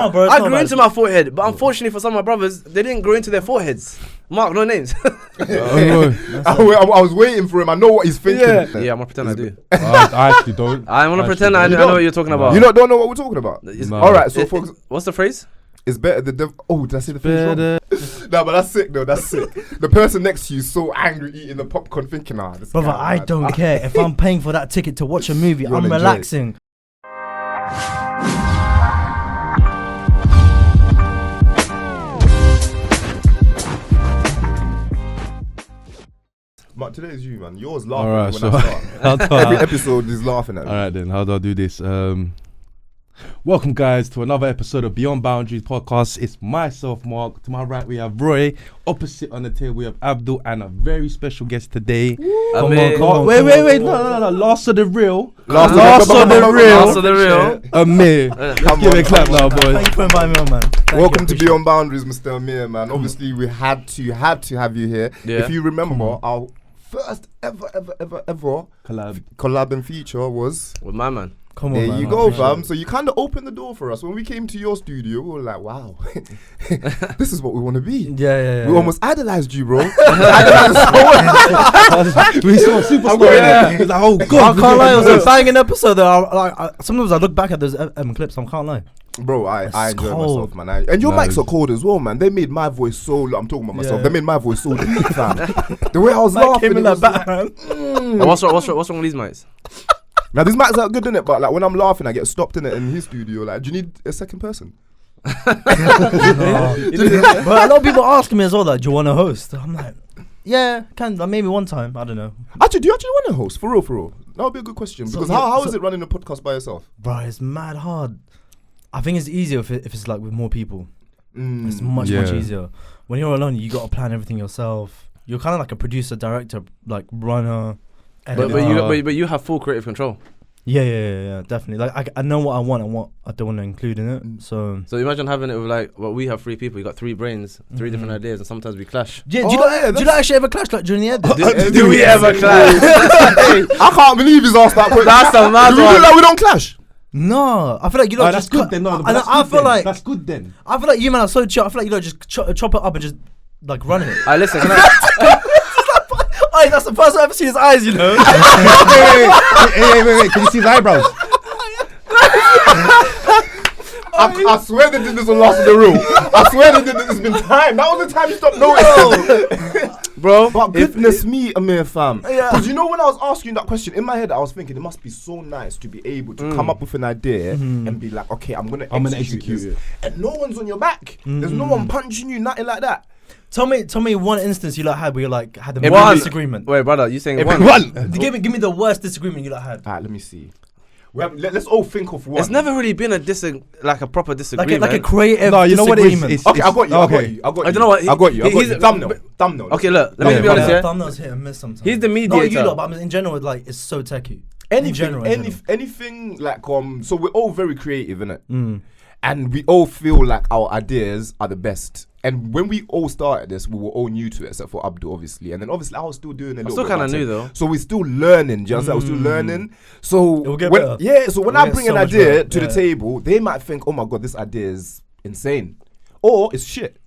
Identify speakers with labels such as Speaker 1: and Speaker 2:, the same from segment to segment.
Speaker 1: No, bro.
Speaker 2: I grew into my forehead, but unfortunately for some of my brothers, they didn't grow into their foreheads. Mark, no names.
Speaker 3: I was waiting for him. I know what he's thinking.
Speaker 2: Yeah, I'm gonna pretend I do.
Speaker 4: I actually don't.
Speaker 2: I'm gonna pretend I know what you're talking about.
Speaker 3: You don't know what we're talking about?
Speaker 4: No.
Speaker 3: All right, so folks,
Speaker 2: what's the phrase?
Speaker 3: it's better the devil. Oh, did I say the phrase wrong? No, but that's sick though. That's sick. The person next to you is so angry eating the popcorn, thinking, this
Speaker 1: Brother,
Speaker 3: guy,
Speaker 1: I don't care. If I'm paying for that ticket to watch a movie, I'm
Speaker 3: enjoy it.
Speaker 1: relaxing.
Speaker 3: But today's you, man. Yours laughing
Speaker 4: Alright,
Speaker 3: when
Speaker 4: so
Speaker 3: I start. Every episode is laughing at me.
Speaker 4: Alright then, how do I do this? Welcome guys to another episode of Beyond Boundaries podcast. It's myself, Mark. To my right we have Roy. Opposite on the table we have Abdul and a very special guest today.
Speaker 2: Amir.
Speaker 4: Wait, no. Last of the real.
Speaker 2: Last of the real.
Speaker 4: Amir. Give it a clap now, boys.
Speaker 1: Thank you for inviting me on, man.
Speaker 3: Welcome to Beyond Boundaries, Mr. Amir, man. Obviously, we had to have you here.
Speaker 2: Yeah.
Speaker 3: If you remember, our first ever collab and feature was
Speaker 2: With my man.
Speaker 1: Come on,
Speaker 3: there
Speaker 1: man.
Speaker 3: you go, fam. So you kind of opened the door for us. When we came to your studio, we were like, wow, this is what we want to be.
Speaker 1: Yeah.
Speaker 3: We almost idolized you, bro.
Speaker 4: We saw a superstar.
Speaker 2: Yeah.
Speaker 4: It's like, oh
Speaker 1: I
Speaker 4: god.
Speaker 1: can't lie, it was a banging episode though. Sometimes I look back at those clips, I can't lie.
Speaker 3: Bro, I
Speaker 1: It's
Speaker 3: enjoy
Speaker 1: cold.
Speaker 3: myself, man. And your
Speaker 4: Nice.
Speaker 3: mics are cold as well, man. They made my voice so I'm talking about myself.
Speaker 1: Yeah.
Speaker 3: They made my voice so deep, fam. The way I was
Speaker 1: Like
Speaker 3: laughing,
Speaker 1: him in
Speaker 3: it was
Speaker 1: that
Speaker 3: like,
Speaker 1: Batman.
Speaker 2: What's wrong with these mics?
Speaker 3: now these mics are good, innit? But like when I'm laughing, I get stopped in his studio. Like, do you need a second person?
Speaker 1: But a lot of people ask me as well, like, do you want to host? I'm like, yeah, maybe one time. I don't know.
Speaker 3: Actually, do you actually want to host? For real? That would be a good question.
Speaker 1: So,
Speaker 3: Because
Speaker 1: yeah,
Speaker 3: how
Speaker 1: so-
Speaker 3: is it running a podcast by yourself?
Speaker 1: Bro, it's mad hard. I think it's easier if it's like with more people. It's much
Speaker 4: Yeah.
Speaker 1: easier. When you're alone, you got to plan everything yourself. You're kind of like a producer, director, like runner.
Speaker 2: But you have full creative control.
Speaker 1: Yeah, definitely. Like I know what I want and what I don't want to include in it. So
Speaker 2: imagine having it with we have 3 people. You got 3 brains, 3 different ideas, and sometimes we clash.
Speaker 1: do you not actually ever clash like during the edit?
Speaker 2: Do we ever clash?
Speaker 3: I can't believe he's asked that question.
Speaker 2: That's a mad
Speaker 3: Do we
Speaker 2: one.
Speaker 3: look like we don't clash?
Speaker 1: No, I feel like you don't
Speaker 4: That's
Speaker 1: just
Speaker 4: good then. No,
Speaker 1: and I feel like
Speaker 4: that's good then.
Speaker 1: I feel like you man are so chill. I feel like you don't just chop it up and just like run it.
Speaker 2: Alright, listen. Can I,
Speaker 1: Hey, that's the first time I've ever seen his eyes, you know.
Speaker 4: Wait. Can you see his eyebrows?
Speaker 3: I swear they did this on Last of the Real. I swear they did this. It's been time. That was the time you stopped noticing.
Speaker 2: bro?
Speaker 3: But goodness me, Amir, fam.
Speaker 1: Yeah.
Speaker 3: Because you know when I was asking that question, in my head I was thinking it must be so nice to be able to come up with an idea and be like, okay, I'm gonna execute
Speaker 4: it.
Speaker 3: this. And no one's on your back. There's no one punching you, nothing like that.
Speaker 1: Tell me one instance you like had where you like had the
Speaker 2: One.
Speaker 1: most disagreement.
Speaker 2: Wait, brother, you saying
Speaker 3: Every
Speaker 2: one?
Speaker 1: Give me the worst disagreement you like had.
Speaker 3: Alright, let me see. Let's all think of one.
Speaker 2: It's never really been a proper disagreement.
Speaker 1: Like a creative.
Speaker 4: No, you know what it is?
Speaker 1: disagreement.
Speaker 3: Okay, I got you.
Speaker 4: Okay.
Speaker 3: I got you.
Speaker 2: I don't know what
Speaker 3: I got you.
Speaker 2: he's-
Speaker 3: Thumbnail.
Speaker 2: Okay, look. Let me be
Speaker 3: Yeah,
Speaker 2: honest here.
Speaker 1: Thumbnails hit and miss sometimes.
Speaker 2: He's the
Speaker 1: Not
Speaker 2: mediator.
Speaker 1: you lot, but in general, like it's so techy.
Speaker 3: Anything like so we're all very creative, innit? And we all feel like our ideas are the best. And when we all started this, we were all new to it, except for Abdul, obviously. And then obviously I was still doing a little
Speaker 2: still
Speaker 3: bit
Speaker 2: kinda
Speaker 3: of
Speaker 2: new,
Speaker 3: it.
Speaker 2: though.
Speaker 3: So we're still learning, do you understand? We're still learning. So
Speaker 1: It will get
Speaker 3: when,
Speaker 1: better.
Speaker 3: yeah, so when
Speaker 1: It will
Speaker 3: I
Speaker 1: get
Speaker 3: bring
Speaker 1: so
Speaker 3: an
Speaker 1: much
Speaker 3: idea
Speaker 1: better.
Speaker 3: to the
Speaker 1: Yeah.
Speaker 3: table, they might think, oh my God, this idea is insane. Or it's shit.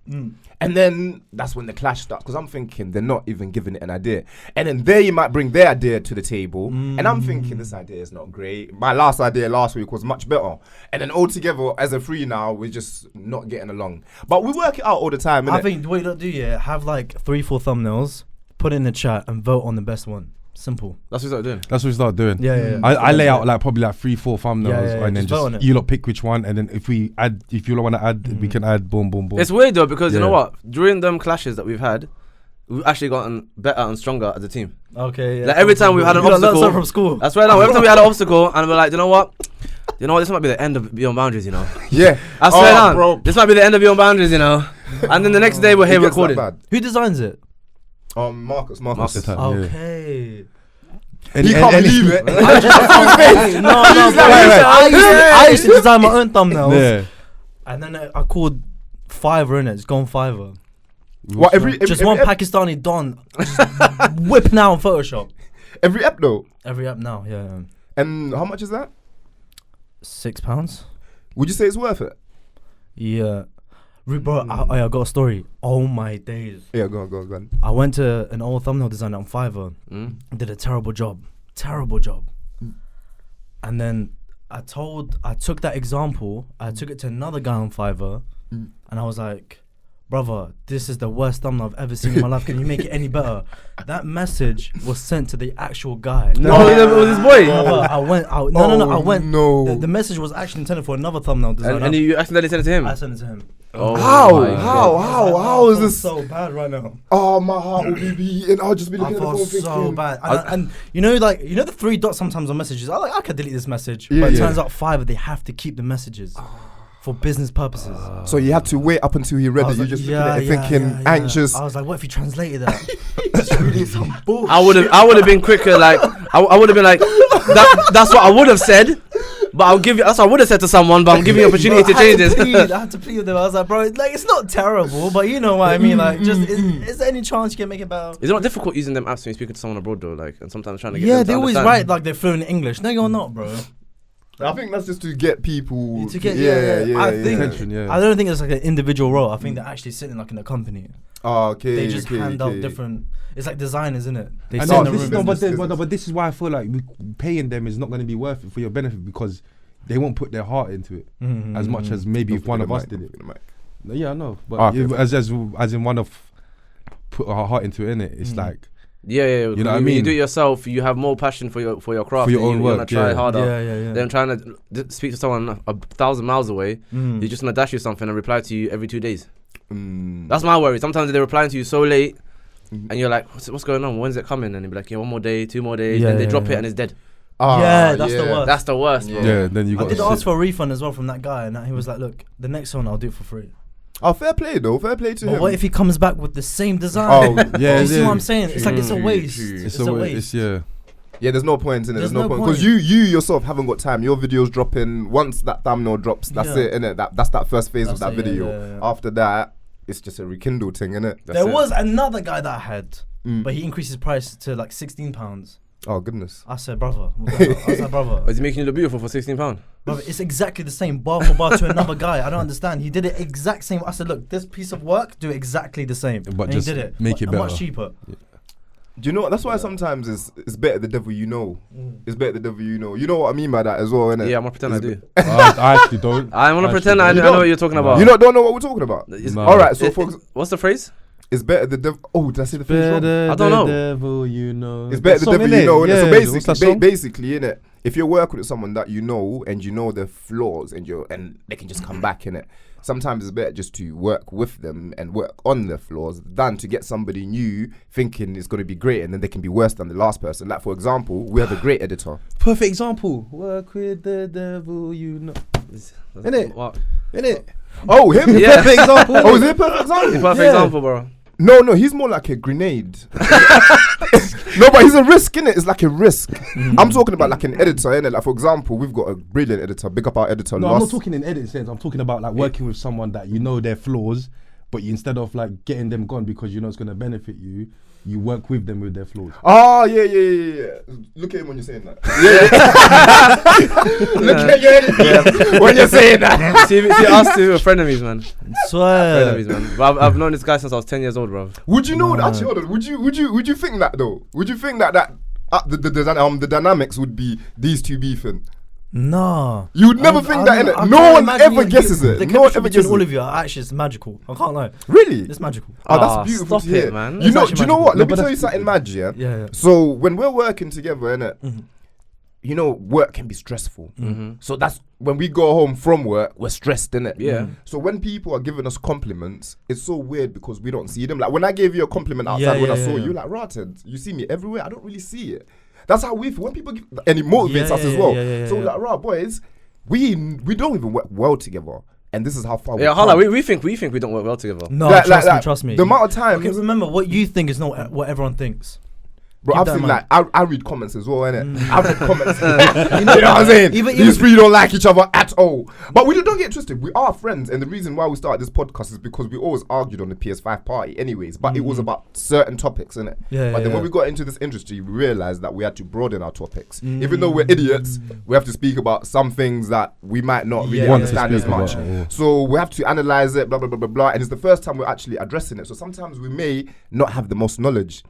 Speaker 3: And then that's when the clash starts, because I'm thinking they're not even giving it an idea. And then they might bring their idea to the table, and I'm thinking this idea is not great. My last idea last week was much better. And then altogether, as a 3 now, we're just not getting along. But we work it out all the time, innit?
Speaker 1: I think what you don't do, have like 3-4 thumbnails, put it in the chat, and vote on the best one. Simple.
Speaker 2: That's what he's doing.
Speaker 4: That's what we start doing.
Speaker 1: Yeah.
Speaker 4: I lay out like probably like 3-4 thumbnails,
Speaker 1: Yeah,
Speaker 4: and then
Speaker 1: just vote on
Speaker 4: just
Speaker 1: it.
Speaker 4: you lot pick which one, and then if you want to add, we can add boom.
Speaker 2: It's weird though because you know
Speaker 4: Yeah.
Speaker 2: what? During them clashes that we've had, we've actually gotten better and stronger as a team.
Speaker 1: Okay. Yeah.
Speaker 2: Like every time we've had an
Speaker 1: You lot learned
Speaker 2: obstacle
Speaker 1: something from school.
Speaker 2: That's right. Now every time we had an obstacle, and we're like, you know what? This might be the end of Beyond Boundaries. You know.
Speaker 3: Yeah.
Speaker 2: I swear down.
Speaker 3: bro.
Speaker 2: This might be the end of Beyond Boundaries. You know. And then the next day we're here
Speaker 3: It gets that
Speaker 2: recording.
Speaker 3: bad.
Speaker 1: Who designs it?
Speaker 3: Marcus.
Speaker 4: Marcus. Yeah.
Speaker 1: Okay.
Speaker 3: He can't believe it.
Speaker 1: No, I used to design my own thumbnails.
Speaker 4: Yeah.
Speaker 1: And then I called Fiverr in it. It's gone Fiverr.
Speaker 3: What, every
Speaker 1: Just one Pakistani don just whip now on Photoshop.
Speaker 3: Every ep though.
Speaker 1: Every app now, yeah.
Speaker 3: And how much is that?
Speaker 1: £6.
Speaker 3: Would you say it's worth it?
Speaker 1: Yeah. Bro, I got a story. Oh my days.
Speaker 3: Yeah, go on.
Speaker 1: I went to an old thumbnail designer on Fiverr. Did a terrible job. And then I took that example, I took it to another guy on Fiverr, and I was like, brother, this is the worst thumbnail I've ever seen in my life. Can you make it any better? That message was sent to the actual guy.
Speaker 2: No, it was his boy.
Speaker 1: Brother, I went.
Speaker 3: No.
Speaker 1: The message was actually intended for another thumbnail designer.
Speaker 2: And you accidentally sent it to him?
Speaker 1: I sent it to him.
Speaker 2: Oh
Speaker 3: How is this
Speaker 1: so bad right now?
Speaker 3: Oh, my heart will be beating. I'll just be
Speaker 1: I
Speaker 3: looking at the
Speaker 1: felt
Speaker 3: phone
Speaker 1: so
Speaker 3: thinking.
Speaker 1: bad. And you know the 3 dots sometimes on messages. I could delete this message,
Speaker 3: Yeah,
Speaker 1: but it
Speaker 3: yeah.
Speaker 1: turns out Fiverr, they have to keep the messages for business purposes.
Speaker 3: So you had to wait up until he read
Speaker 1: I
Speaker 3: it.
Speaker 1: was
Speaker 3: You
Speaker 1: like,
Speaker 3: just looking at it thinking anxious.
Speaker 1: I was like, what if you translated that? It's really some bullshit.
Speaker 2: I would have been quicker. Like I would have been like, that's what I would have said. But I'll give you. That's what I would have said to someone. But I'm giving you an opportunity to change this.
Speaker 1: I had to plead with them. I was like, bro, it's not terrible, but you know what I mean. Like, is there any chance you can make it better?
Speaker 2: Is it not difficult using them apps when you're speaking to someone abroad though? Like, and sometimes trying to get
Speaker 1: Yeah,
Speaker 2: them to
Speaker 1: they always
Speaker 2: understand.
Speaker 1: write like they're fluent in English. No, you're not, bro.
Speaker 3: I think that's just to get people.
Speaker 1: To get
Speaker 3: yeah.
Speaker 4: Attention, yeah.
Speaker 1: I don't think it's like an individual role. I think they're actually sitting like in a company.
Speaker 3: Oh, okay.
Speaker 1: They just hand out different. It's like designers, isn't it? They
Speaker 4: I
Speaker 1: sit
Speaker 4: know,
Speaker 1: in a
Speaker 4: this
Speaker 1: room.
Speaker 4: is but this is why I feel like paying them is not going to be worth it for your benefit, because they won't put their heart into it as much as maybe if one of us did it. No, yeah, I know, but as in one of put our heart into it, innit? It's like,
Speaker 2: Yeah.
Speaker 4: You know what I
Speaker 2: When
Speaker 4: mean?
Speaker 2: you do it yourself, you have more passion for your craft.
Speaker 4: For your own
Speaker 2: you
Speaker 4: work,
Speaker 2: wanna try
Speaker 4: yeah.
Speaker 2: harder.
Speaker 1: Yeah.
Speaker 2: Than trying to speak to someone 1,000 miles away. You're just gonna dash you something and reply to you every 2 days. That's my worry. Sometimes they're replying to you so late, and you're like, what's going on? When's it coming? And they'll be like, 1 more day, 2 more days. Then they drop it and it's dead.
Speaker 1: Yeah, that's the worst.
Speaker 2: That's the worst, bro.
Speaker 4: yeah, then you
Speaker 1: I
Speaker 4: got
Speaker 1: did ask for a refund as well from that guy, and he was like, look, the next one I'll do it for free.
Speaker 3: Oh, fair play though. Fair play to
Speaker 1: But
Speaker 3: him.
Speaker 1: what if he comes back with the same design?
Speaker 3: Oh,
Speaker 1: you see what I'm saying? It's like it's a waste.
Speaker 3: True.
Speaker 1: It's a waste.
Speaker 4: Yeah.
Speaker 3: Yeah, there's no point in it. There's no point
Speaker 1: point.
Speaker 3: because you yourself haven't got time. Your video's dropping once that thumbnail drops. That's it, innit? That's that first phase of
Speaker 1: That's
Speaker 3: that
Speaker 1: it,
Speaker 3: video.
Speaker 1: yeah.
Speaker 3: After that, it's just a rekindle thing, innit?
Speaker 1: There was another guy that I had, but he increased his price to like £16.
Speaker 3: Oh goodness.
Speaker 1: I said, brother. I was like, brother.
Speaker 2: Is he making you look beautiful for £16?
Speaker 1: Brother, it's exactly the same bar for bar to another guy. I don't understand. He did it exact same. I said, look, this piece of work, do exactly the same.
Speaker 4: But
Speaker 1: and
Speaker 4: just
Speaker 1: he did it.
Speaker 4: make it
Speaker 1: and
Speaker 4: better.
Speaker 1: much cheaper.
Speaker 3: Do you know what? That's why sometimes it's better the devil you know. It's better the devil you know. You know what I mean by that as well, innit?
Speaker 2: Yeah, I'm gonna pretend I do.
Speaker 4: I actually don't.
Speaker 2: I wanna pretend I
Speaker 3: don't.
Speaker 2: know what you're talking about.
Speaker 3: You don't know what we're talking about.
Speaker 4: No.
Speaker 3: All right, so
Speaker 2: What's the phrase?
Speaker 3: it's better the devil. Oh, did I say the phrase wrong?
Speaker 2: I don't know.
Speaker 4: Devil, you know.
Speaker 3: It's better the
Speaker 4: Song,
Speaker 3: devil you
Speaker 4: innit?
Speaker 3: know. Innit?
Speaker 4: Yeah,
Speaker 3: So
Speaker 4: what's that
Speaker 3: basically,
Speaker 4: song?
Speaker 3: basically, innit? If you're working with someone that you know and you know their flaws and they can just come back in it. Sometimes it's better just to work with them and work on their flaws than to get somebody new thinking it's going to be great and then they can be worse than the last person. Like for example, we have a great editor.
Speaker 4: Perfect example. Work with the devil, you know. Innit?
Speaker 2: What?
Speaker 4: Innit?
Speaker 3: Oh, him?
Speaker 2: Yeah.
Speaker 4: Perfect example.
Speaker 3: Oh, is it a perfect example?
Speaker 2: Perfect
Speaker 4: Yeah.
Speaker 2: example, bro.
Speaker 3: No, he's more like a grenade. No, but he's a risk, innit? It's like a risk. I'm talking about like an editor, innit? Like for example, we've got a brilliant editor. Big up our editor.
Speaker 4: No, I'm not talking in edit sense. I'm talking about like working with someone that you know their flaws, but you, instead of like getting them gone because you know it's going to benefit you, you work with them with their flaws.
Speaker 3: Oh, yeah. Look at him when you're saying that. Look at your editor when you're saying that.
Speaker 2: see us two are frenemies, man.
Speaker 1: Swear.
Speaker 2: Frenemies, man. But I've known this guy since I was 10 years old, bro.
Speaker 3: Would you know that? Actually, hold on. Would you think that though? Would you think that the dynamics would be these two beefing?
Speaker 1: Nah.
Speaker 3: You would never think that, innit? No one ever guesses it.
Speaker 1: The
Speaker 3: No one
Speaker 1: chemistry
Speaker 3: ever
Speaker 1: between
Speaker 3: guesses
Speaker 1: all
Speaker 3: it.
Speaker 1: of you are actually it's magical. I can't lie.
Speaker 3: Really?
Speaker 1: It's magical.
Speaker 3: Oh,
Speaker 2: Ah,
Speaker 3: that's beautiful
Speaker 2: stop
Speaker 3: to hear,
Speaker 2: it, man.
Speaker 3: You
Speaker 1: It's
Speaker 3: know?
Speaker 1: actually
Speaker 3: Do you know
Speaker 1: magical.
Speaker 3: what?
Speaker 1: No,
Speaker 3: Let me
Speaker 1: but
Speaker 3: tell you
Speaker 1: that's-
Speaker 3: something, Mad. Yeah.
Speaker 1: Yeah.
Speaker 3: So when we're working together, innit? You know, work can be stressful. So that's when we go home from work, we're stressed, innit?
Speaker 2: Yeah.
Speaker 3: So when people are giving us compliments, it's so weird because we don't see them. Like when I gave you a compliment outside when I saw you, like, Rotted, you see me everywhere. I don't really see it. That's how we feel. When people give, and it motivates us as well. So we're like, right, boys, we don't even work well together. And this is how far
Speaker 2: Yeah,
Speaker 3: we
Speaker 2: hold
Speaker 3: come.
Speaker 2: on. We think we don't work well together.
Speaker 1: No,
Speaker 3: Like-
Speaker 1: trust
Speaker 3: like-
Speaker 1: me, trust me.
Speaker 3: The amount of time.
Speaker 1: Okay, remember what you think is not what everyone thinks.
Speaker 3: Bro,
Speaker 1: Keep
Speaker 3: I
Speaker 1: that in
Speaker 3: think
Speaker 1: mind.
Speaker 3: like I read comments as well, innit? I read comments. You know what I'm saying? These three don't like each other at all. But we don't get it twisted. We are friends, and the reason why we started this podcast is because we always argued on the PS5 party, anyways. But it was about certain topics, innit?
Speaker 1: Yeah,
Speaker 3: but then
Speaker 1: yeah.
Speaker 3: when we got into this industry, we realized that we had to broaden our topics. Even though we're idiots, we have to speak about some things that we might not really understand as much. So we have to analyze it, blah blah blah blah blah. And it's the first time we're actually addressing it. So sometimes we may not have the most knowledge.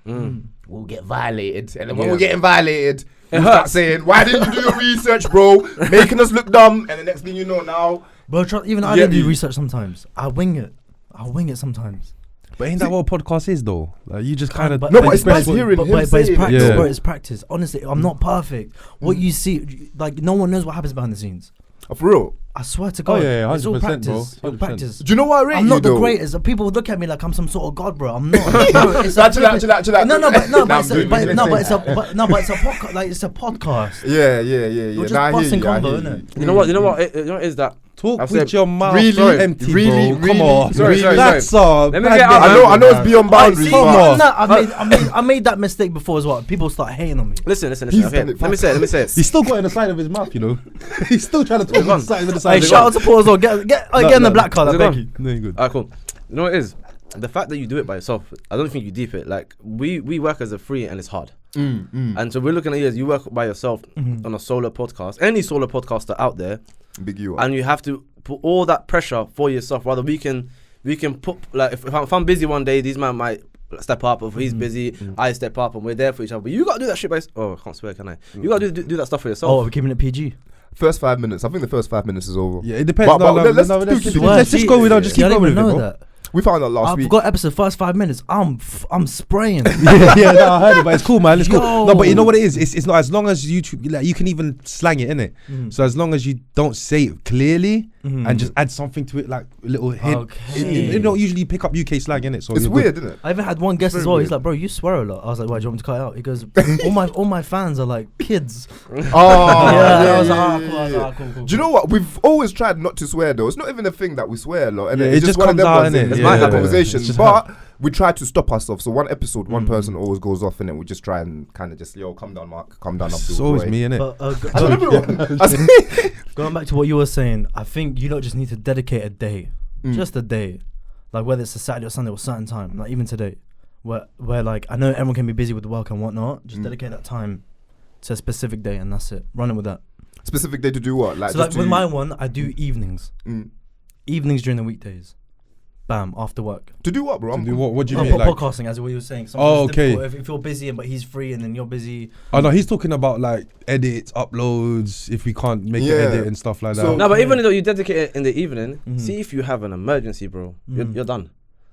Speaker 3: We'll get violated, and then when we're getting violated, we'll start saying, "Why didn't you do your research, bro? Making us look dumb." And the next thing you know, now,
Speaker 1: Bro, even I don't do research sometimes. I wing it sometimes.
Speaker 4: But ain't that what a podcast is though? Like you just kind of
Speaker 3: no, but it's nice hearing him
Speaker 1: it's
Speaker 3: say
Speaker 1: practice,
Speaker 3: it.
Speaker 1: bro. It's practice. Honestly, I'm not perfect. What you see, like no one knows what happens behind the scenes.
Speaker 3: For real.
Speaker 1: I swear to God,
Speaker 4: yeah,
Speaker 1: it's all
Speaker 4: 100%,
Speaker 1: practice.
Speaker 4: bro.
Speaker 1: All practice.
Speaker 3: Do you know what I rate
Speaker 1: I'm
Speaker 3: you,
Speaker 1: not the
Speaker 3: though?
Speaker 1: greatest. People look at me like I'm some sort of god, bro. I'm not. Bro, it's
Speaker 3: Chill out.
Speaker 1: No, but
Speaker 3: Nah,
Speaker 1: it's a podcast. Like it's a podcast.
Speaker 3: Yeah.
Speaker 1: You're just
Speaker 3: Nah, I hear
Speaker 1: busting
Speaker 3: you, I
Speaker 1: combo,
Speaker 3: hear
Speaker 1: innit?
Speaker 3: you.
Speaker 2: You know what? You know what? You know what is that?
Speaker 4: talk
Speaker 2: I've
Speaker 4: with
Speaker 2: said-
Speaker 4: your mouth
Speaker 3: Really?
Speaker 4: empty,
Speaker 3: Really?
Speaker 4: bro. Come on,
Speaker 2: Sorry.
Speaker 4: That's all.
Speaker 2: Let me get out,
Speaker 3: I know it's beyond boundaries.
Speaker 1: See,
Speaker 4: Come
Speaker 3: but-
Speaker 4: on.
Speaker 1: I made that mistake before as well. People start hating on me.
Speaker 2: Listen.
Speaker 3: He's
Speaker 2: Okay,
Speaker 3: done it
Speaker 2: let me say it.
Speaker 4: He's still got it in the side of his mouth, you know. He's still trying to talk
Speaker 2: Go on.
Speaker 4: with the side
Speaker 1: Hey,
Speaker 4: of his
Speaker 1: shout out
Speaker 4: mouth.
Speaker 1: to Paul as well. Get in the black card, I
Speaker 2: Is it
Speaker 1: beg
Speaker 2: gone?
Speaker 1: you.
Speaker 4: No, you're good.
Speaker 2: Alright, cool. You know what it is? The fact that you do it by yourself, I don't think you deep it. Like we work as a free and it's hard. And so we're looking at you as you work by yourself on a solo podcast. Any solo podcaster out there,
Speaker 3: Big you are.
Speaker 2: and you have to put all that pressure for yourself. Rather, we can put like if I'm busy one day, these man might step up. If he's busy, I step up, and we're there for each other. But you gotta do that shit by. Oh, I can't swear, can I? You gotta do that stuff for yourself.
Speaker 1: Oh, we're keeping it PG.
Speaker 3: First 5 minutes. I think the first 5 minutes is over.
Speaker 4: Yeah, it depends.
Speaker 3: But let's
Speaker 4: Let's just go with it. Just keep
Speaker 1: I
Speaker 4: going
Speaker 1: didn't
Speaker 4: with
Speaker 1: even
Speaker 4: it,
Speaker 1: know
Speaker 4: bro.
Speaker 1: that.
Speaker 3: We found out last
Speaker 1: I've
Speaker 3: week.
Speaker 1: got episode first 5 minutes. I'm spraying.
Speaker 4: yeah, no, I heard it, but it's cool, man. It's cool.
Speaker 1: Yo.
Speaker 4: No, but you know what it is? It's not as long as YouTube, like you can even slang it, innit? So as long as you don't say it clearly and just add something to it, like a little hint.
Speaker 1: Okay.
Speaker 4: You don't usually pick up UK slang, innit? So
Speaker 3: It's
Speaker 4: you're
Speaker 3: weird,
Speaker 4: good.
Speaker 3: isn't it?
Speaker 1: I even had one guest
Speaker 3: Very
Speaker 1: as well. He's
Speaker 3: weird.
Speaker 1: like, bro, you swear a lot. I was like, why do you want me to cut it out? He goes, all my fans are like kids.
Speaker 3: Oh,
Speaker 1: I was like, cool.
Speaker 3: Do you know what? We've always tried not to swear though. It's not even a thing that we swear a lot.
Speaker 4: Yeah,
Speaker 3: It's
Speaker 4: it just
Speaker 3: one of
Speaker 4: comes
Speaker 3: them
Speaker 4: out,
Speaker 3: ones,
Speaker 4: innit?
Speaker 3: innit? It's
Speaker 4: Yeah,
Speaker 3: my
Speaker 4: yeah,
Speaker 3: conversation.
Speaker 4: it's just
Speaker 3: But we try to stop ourselves. So one episode, one person always goes off, and then we just try and kind of just, yo, calm down, Mark. Calm down, Abdul.
Speaker 4: It's always
Speaker 3: boy.
Speaker 4: me, innit?
Speaker 1: But
Speaker 3: I don't know.
Speaker 1: going back to what you were saying, I think you don't just need to dedicate a day, just a day, like whether it's a Saturday or Sunday or certain time, like even today, where like I know everyone can be busy with work and whatnot. Just dedicate that time to a specific day, and that's it. Run it with that.
Speaker 3: Specific day to do what? Like,
Speaker 1: So
Speaker 3: just
Speaker 1: like with my one, I do evenings. Evenings during the weekdays. Bam, after work.
Speaker 3: to do what, bro?
Speaker 4: To do what do you
Speaker 1: No,
Speaker 4: mean? Like,
Speaker 1: podcasting, as what you were saying.
Speaker 4: Oh,
Speaker 1: Sometimes it's
Speaker 4: okay.
Speaker 1: difficult if you're busy, but he's free, and then you're busy.
Speaker 4: oh no, he's talking about like edits, uploads, if we can't make an edit and stuff like
Speaker 3: So-
Speaker 4: that.
Speaker 2: No, but even though you dedicate it in the evening, see if you have an emergency, bro. You're done.